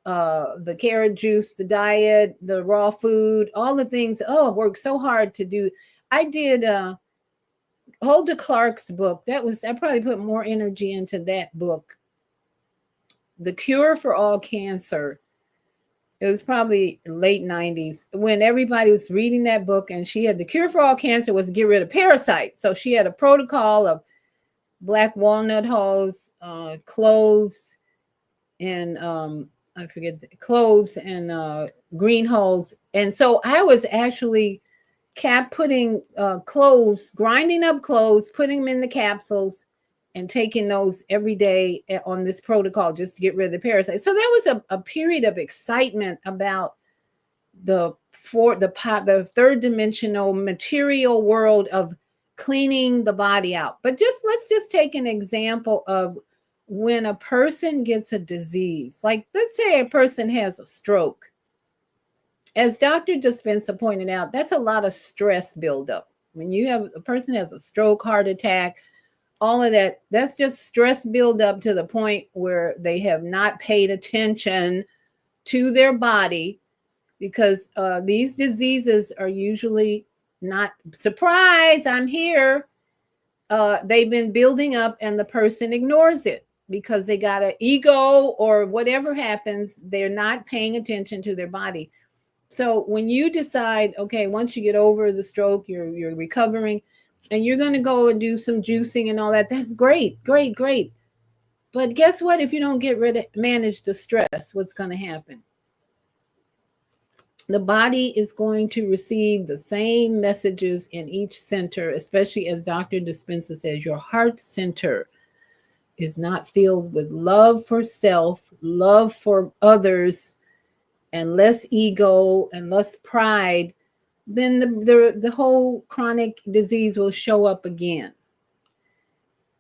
the carrot juice, the diet, the raw food, all the things. Oh, worked so hard to do. I did Hulda Clark's book. I probably put more energy into that book. The Cure for All Cancer. It was probably late 90s when everybody was reading that book, and she had the cure for all cancer was to get rid of parasites. So she had a protocol of black walnut hulls, cloves, and I forget the cloves and green hulls. And so I was actually putting cloves, grinding up cloves, putting them in the capsules, and taking those every day on this protocol just to get rid of the parasites. So there was a period of excitement about the third dimensional material world of cleaning the body out. But let's just take an example of when a person gets a disease. Like, let's say a person has a stroke. As Dr. Dispenza pointed out, that's a lot of stress buildup. When you have a person has a stroke, heart attack, all of that, that's just stress buildup to the point where they have not paid attention to their body, because these diseases are usually not, surprise, I'm here. They've been building up and the person ignores it because they got an ego or whatever happens, they're not paying attention to their body. So when you decide, okay, once you get over the stroke, you're recovering, and you're going to go and do some juicing and all that, that's great. But guess what? If you don't manage the stress, what's going to happen? The body is going to receive the same messages in each center, especially as Dr. Dispenza says, your heart center is not filled with love for self, love for others, and less ego and less pride, then the whole chronic disease will show up again.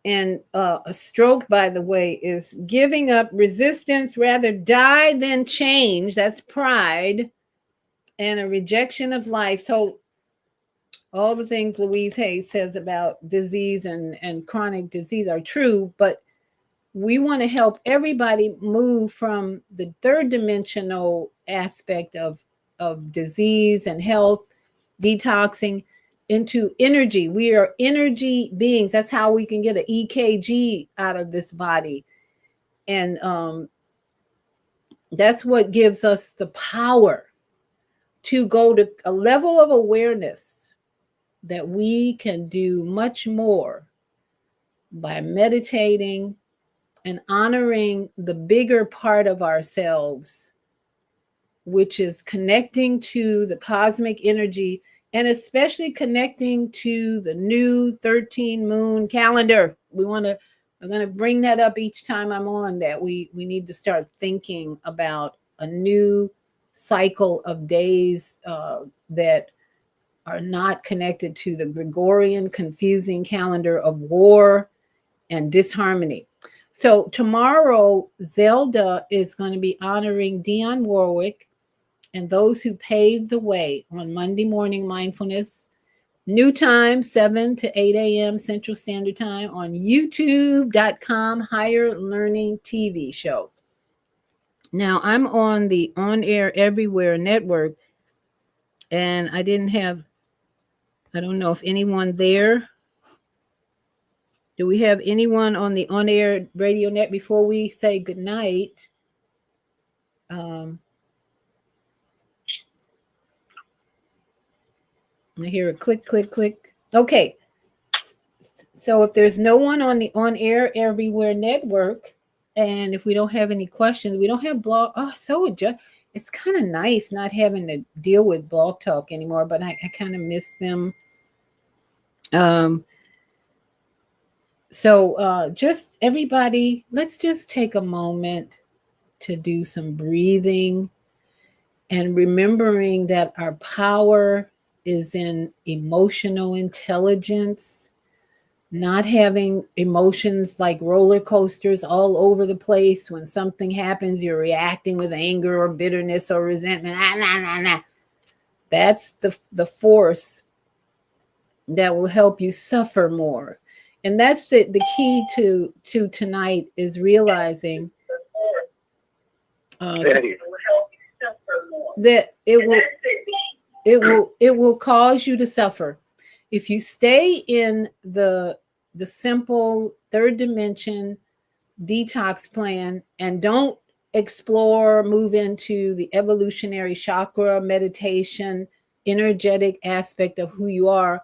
And a stroke, by the way, is giving up resistance, rather die than change. That's pride, and a rejection of life. So all the things Louise Hay says about disease and chronic disease are true, but we want to help everybody move from the third dimensional aspect of disease and health, detoxing, into energy. We are energy beings. That's how we can get an EKG out of this body. And that's what gives us the power to go to a level of awareness that we can do much more by meditating and honoring the bigger part of ourselves, which is connecting to the cosmic energy, and especially connecting to the new 13 moon calendar. We're going to bring that up each time I'm on, that we need to start thinking about a new cycle of days that are not connected to the Gregorian confusing calendar of war and disharmony. So tomorrow, Zelda is going to be honoring Dionne Warwick and those who paved the way on Monday Morning Mindfulness. New time, 7 to 8 a.m. Central Standard Time on youtube.com Higher Learning TV show. Now, I'm on the On Air Everywhere network, and I don't know if anyone there. Do we have anyone on the On Air Radio Net before we say goodnight? I hear a click, click, click. Okay. So if there's no one on the On Air Everywhere network, and if we don't have any questions, we don't have blog. Oh, so it's kind of nice not having to deal with Blog Talk anymore, but I kind of miss them. So just everybody, let's just take a moment to do some breathing and remembering that our power is in emotional intelligence, not having emotions like roller coasters all over the place. When something happens, you're reacting with anger or bitterness or resentment. That's the force that will help you suffer more. And that's the key to tonight, is realizing that it will cause you to suffer if you stay in the simple third dimension detox plan and don't move into the evolutionary chakra, meditation, energetic aspect of who you are.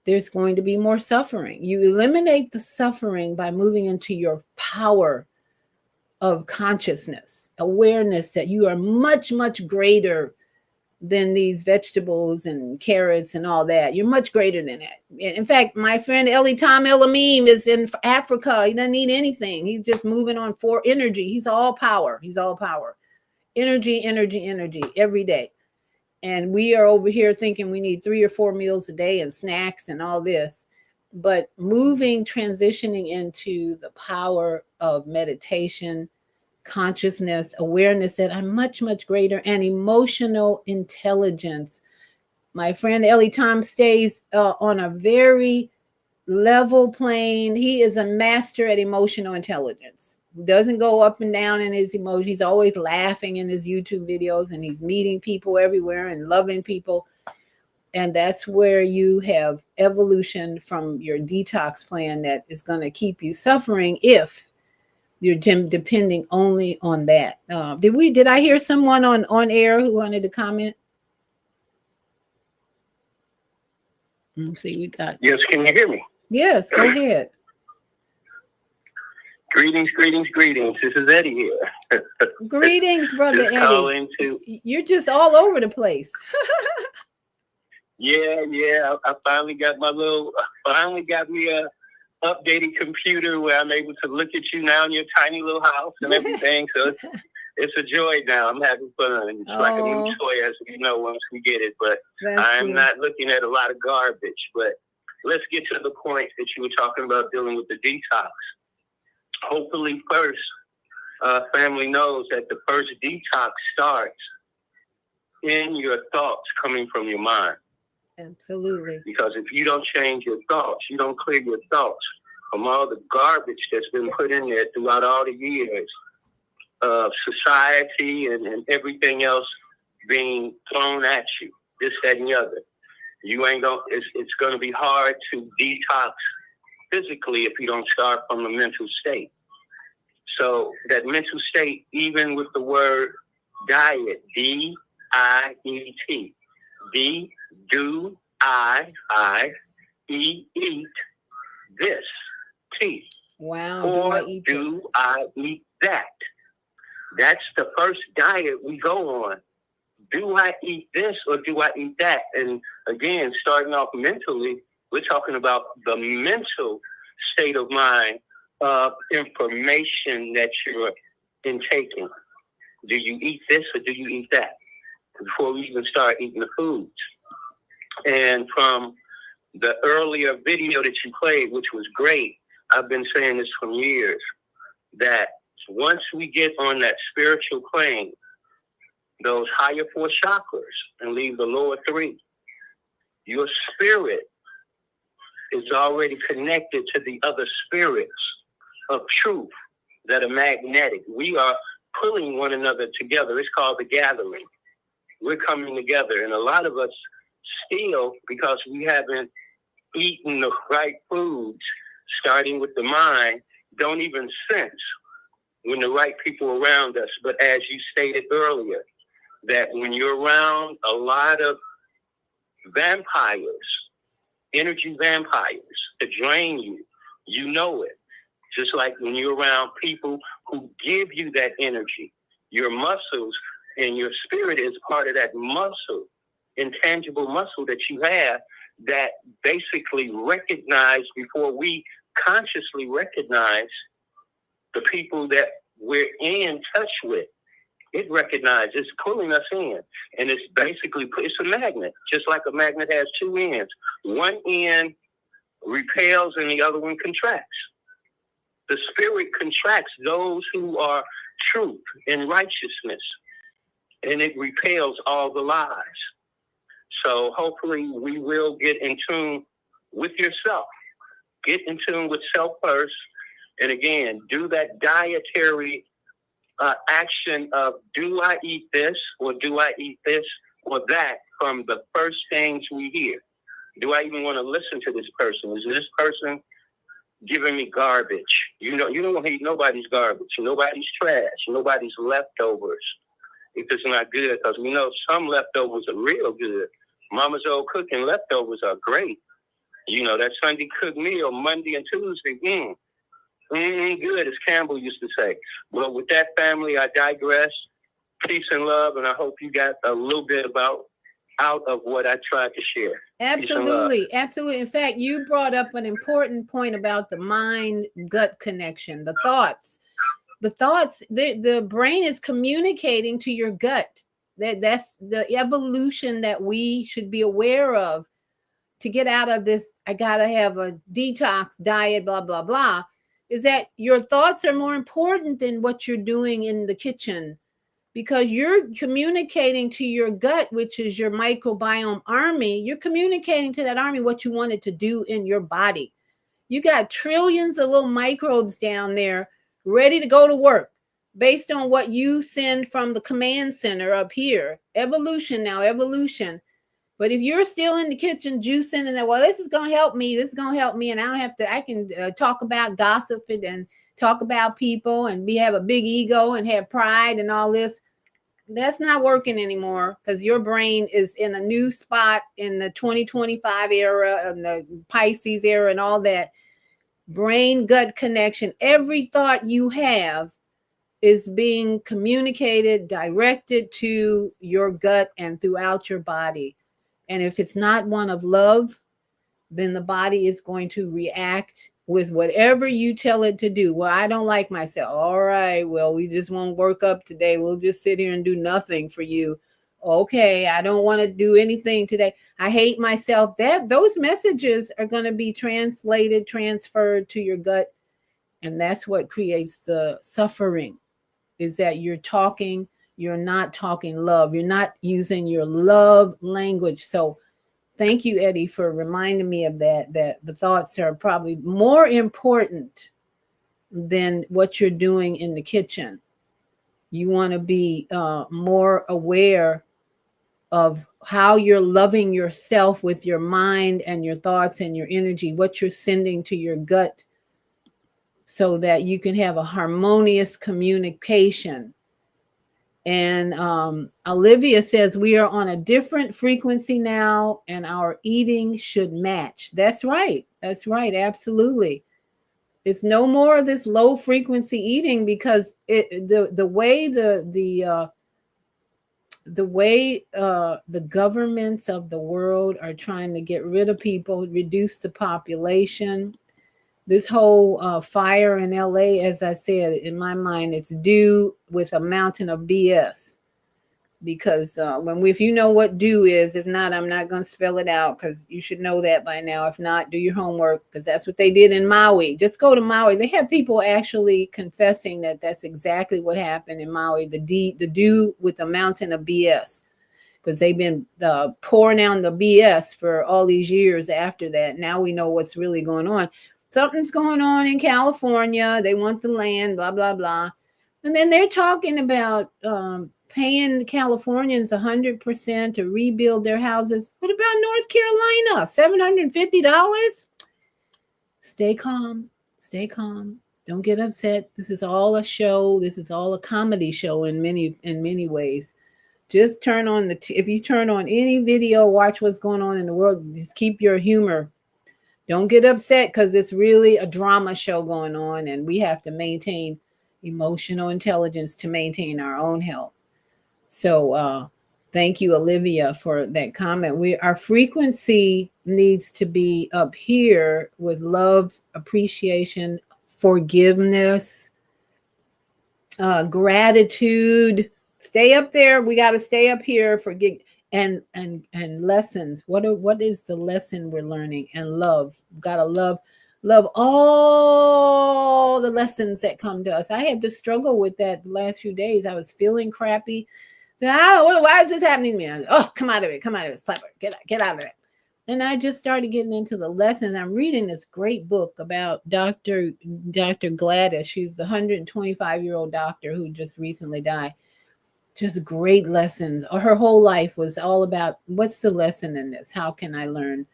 There's going to be more suffering. You eliminate the suffering by moving into your power of consciousness, awareness that you are much, much greater than these vegetables and carrots and all that. You're much greater than that. In fact, my friend Tom Elamim is in Africa. He doesn't need anything. He's just moving on for energy. He's all power. He's all power. Energy, energy, energy every day. And we are over here thinking we need 3 or 4 meals a day and snacks and all this. But transitioning into the power of meditation, consciousness, awareness that I'm much, much greater, and emotional intelligence. My friend Ellie Tom stays on a very level plane. He is a master at emotional intelligence. Doesn't go up and down in his emotions. He's always laughing in his YouTube videos, and he's meeting people everywhere and loving people. And that's where you have evolution from your detox plan that is going to keep you suffering if you're depending only on that. Did I hear someone on air who wanted to comment? Let's see, we got. Yes, can you hear me? Yes, go ahead. Greetings, greetings, greetings. This is Eddie here. Greetings, brother just Eddie. You're just all over the place. Yeah. I finally got me a updated computer where I'm able to look at you now in your tiny little house and everything. So it's a joy now. I'm having fun. It's like a new toy, as you know, once we get it. But I'm not looking at a lot of garbage. But let's get to the point that you were talking about dealing with the detox. Hopefully, first, family knows that the first detox starts in your thoughts coming from your mind. Absolutely. Because if you don't change your thoughts, you don't clear your thoughts from all the garbage that's been put in there throughout all the years of society and everything else being thrown at you, this, that, and the other. It's going to be hard to detox physically if you don't start from the mental state. So that mental state, even with the word diet, D-I-E-T, do I eat this, T. Wow. Or do I eat that? That's the first diet we go on. Do I eat this or do I eat that? And again, starting off mentally, we're talking about the mental state of mind of information that you're intaking. Do you eat this or do you eat that? Before we even start eating the foods. And from the earlier video that you played, which was great, I've been saying this for years, that once we get on that spiritual plane, those higher 4 chakras, and leave the lower 3, your spirit is already connected to the other spirits of truth that are magnetic. We are pulling one another together. It's called the gathering. We're coming together, and a lot of us still, because we haven't eaten the right foods, starting with the mind, don't even sense when the right people around us. But as you stated earlier, that when you're around a lot of vampires, energy vampires, to drain you, you know it. Just like when you're around people who give you that energy, your muscles and your spirit is part of that muscle, intangible muscle that you have, that basically recognize before we consciously recognize the people that we're in touch with. It recognizes, it's pulling us in. And it's basically, it's a magnet, just like a magnet has 2 ends. One end repels and the other one contracts. The spirit contracts those who are truth and righteousness, and it repels all the lies. So hopefully we will get in tune with yourself get in tune with self first. And again, do that dietary action of, do I eat this or do I eat this or that from the first things we hear? Do I even want to listen to this person? Is this person giving me garbage? You don't want to eat nobody's garbage, nobody's trash, nobody's leftovers if it's not good, because we know some leftovers are real good. Mama's old cooking leftovers are great. That Sunday cooked meal, Monday and Tuesday, good, as Campbell used to say. Well, with that, family, I digress. Peace and love, and I hope you got a little bit out of what I tried to share. Absolutely. Absolutely. In fact, you brought up an important point about the mind-gut connection, the thoughts. The brain is communicating to your gut. That's the evolution that we should be aware of to get out of this. I got to have a detox diet, blah, blah, blah. Is that your thoughts are more important than what you're doing in the kitchen, because you're communicating to your gut, which is your microbiome army. You're communicating to that army what you wanted to do in your body. You got trillions of little microbes down there ready to go to work based on what you send from the command center up here. Evolution now, evolution. But if you're still in the kitchen juicing and well, this is going to help me, and I can talk about gossip and talk about people and have a big ego and have pride and all this. That's not working anymore, because your brain is in a new spot in the 2025 era and the Pisces era and all that. Brain gut connection. Every thought you have is being communicated, directed to your gut and throughout your body. And if it's not one of love, then the body is going to react with whatever you tell it to do. Well, I don't like myself. All right, well, we just won't work up today. We'll just sit here and do nothing for you. Okay, I don't want to do anything today. I hate myself. Those messages are going to be transferred to your gut. And that's what creates the suffering, is that you're not talking love. You're not using your love language. So thank you, Eddie, for reminding me of that the thoughts are probably more important than what you're doing in the kitchen. You want to be more aware of how you're loving yourself with your mind and your thoughts and your energy, what you're sending to your gut, so that you can have a harmonious communication. And Olivia says we are on a different frequency now, and our eating should match. That's right. That's right. Absolutely. It's no more of this low frequency eating, because the way the governments of the world are trying to get rid of people, reduce the population. This whole fire in LA, as I said, in my mind, it's due with a mountain of BS. Because if you know what do is, if not, I'm not going to spell it out, because you should know that by now. If not, do your homework, because that's what they did in Maui. Just go to Maui. They have people actually confessing that that's exactly what happened in Maui. The do with the mountain of BS, because they've been pouring down the BS for all these years after that. Now we know what's really going on. Something's going on in California. They want the land, blah, blah, blah. And then they're talking about paying Californians 100% to rebuild their houses. What about North Carolina? $750? Stay calm. Stay calm. Don't get upset. This is all a show. This is all a comedy show in many ways. Just turn on if you turn on any video, watch what's going on in the world. Just keep your humor. Don't get upset, because it's really a drama show going on, and we have to maintain emotional intelligence to maintain our own health. So thank you, Olivia, for that comment. Our frequency needs to be up here with love, appreciation, forgiveness, gratitude. Stay up there. We got to stay up here for and lessons. What is the lesson we're learning? And love. Gotta love all the lessons that come to us. I had to struggle with that the last few days. I was feeling crappy. Said, why is this happening to me? Oh, come out of it. Slap her. Get out of it. And I just started getting into the lessons. I'm reading this great book about Dr. Gladys. She's the 125-year-old doctor who just recently died. Just great lessons. Her whole life was all about what's the lesson in this? How can I learn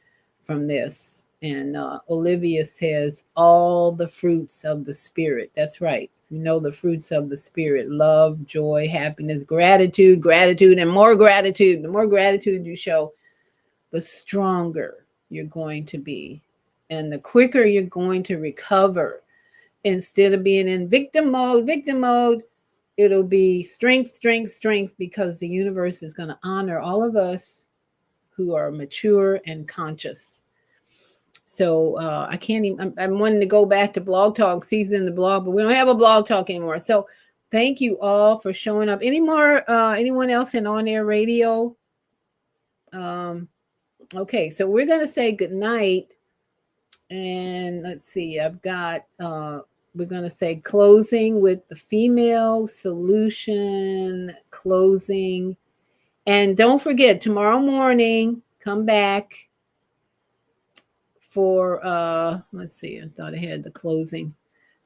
from this? And Olivia says, all the fruits of the Spirit. That's right. You know, the fruits of the Spirit: love, joy, happiness, gratitude, and more gratitude. The more gratitude you show, the stronger you're going to be, and the quicker you're going to recover. Instead of being in victim mode, it'll be strength, because the universe is going to honor all of us who are mature and conscious. So I can't even, I'm wanting to go back to Blog Talk, season the blog, but we don't have a Blog Talk anymore. So thank you all for showing up. Anyone else in On Air Radio? Okay, so we're going to say good night. And let's see, we're going to say closing with the female solution closing. And don't forget, tomorrow morning, come back for, let's see, I thought I had the closing.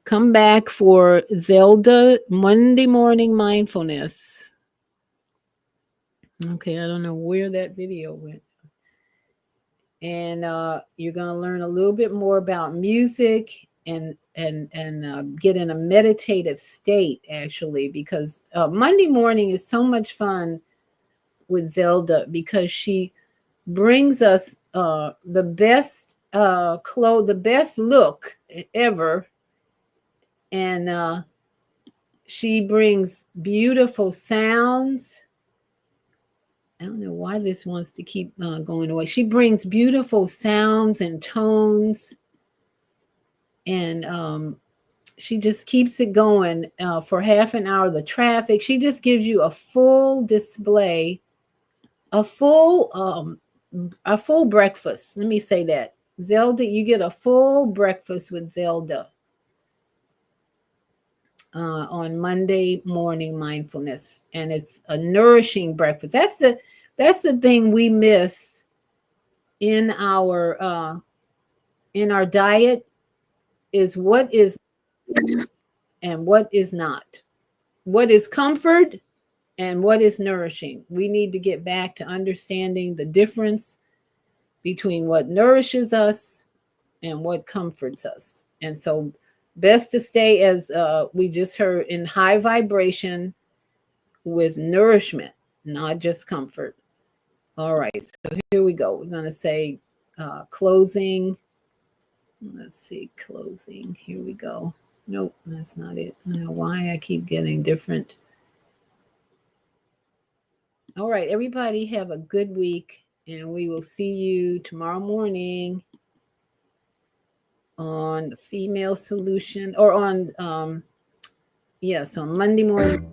Come back for Zelda Monday Morning Mindfulness. Okay, I don't know where that video went. And you're going to learn a little bit more about music and get in a meditative state, actually, because Monday morning is so much fun with Zelda, because she brings us the best the best look ever, and she brings beautiful sounds. I don't know why this wants to keep going away. She brings beautiful sounds and tones, and she just keeps it going for half an hour. The traffic, she just gives you a full display, a full breakfast. Let me say that. Zelda, you get a full breakfast with Zelda on Monday Morning Mindfulness, and it's a nourishing breakfast. That's the thing we miss in our diet, is what is and what is not, what is comfort and what is nourishing. We need to get back to understanding the difference between what nourishes us and what comforts us. And so best to stay, as we just heard, in high vibration with nourishment, not just comfort. All right, so here we go. We're going to say closing. Let's see, closing. Here we go. Nope, that's not it. I don't know why I keep getting different. All right, everybody have a good week, and we will see you tomorrow morning on the Female Solution, or on, on Monday morning.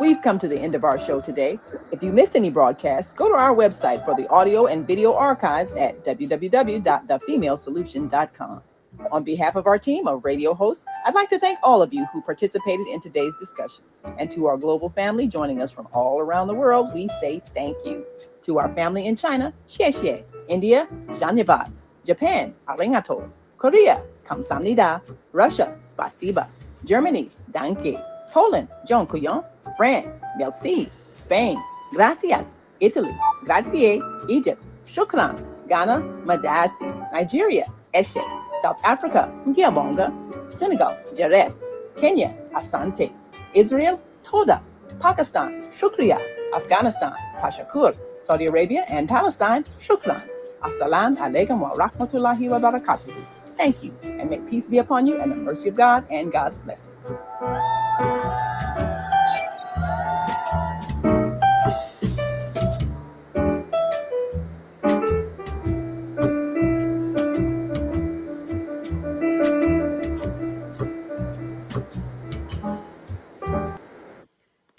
We've come to the end of our show today. If you missed any broadcasts, go to our website for the audio and video archives at www.thefemalesolution.com. On behalf of our team of radio hosts, I'd like to thank all of you who participated in today's discussions. And to our global family joining us from all around the world, we say thank you. To our family in China, xie xie. India, zhanyavad. Japan, arigato. Korea, kamsamnida. Russia, spasiba. Germany, danke. Poland, dziękuję. France, merci. Spain, gracias. Italy, grazie. Egypt, shukran. Ghana, madasi. Nigeria, eshe. South Africa, Ngiyabonga. Senegal, Jaref. Kenya, Asante. Israel, Toda. Pakistan, Shukriya. Afghanistan, Tashakur. Saudi Arabia and Palestine, Shukran. Assalamu alaikum wa rahmatullahi wa barakatuh. Thank you, and may peace be upon you, and the mercy of God and God's blessings.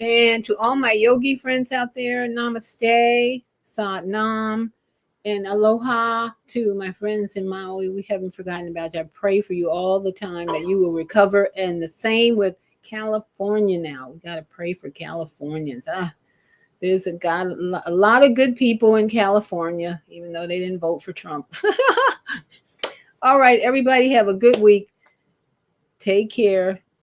And to all my yogi friends out there, namaste, sat nam, and aloha to my friends in Maui. We haven't forgotten about you. I pray for you all the time that you will recover. And the same with California now. We got to pray for Californians. There's a lot of good people in California, even though they didn't vote for Trump. All right, everybody have a good week. Take care.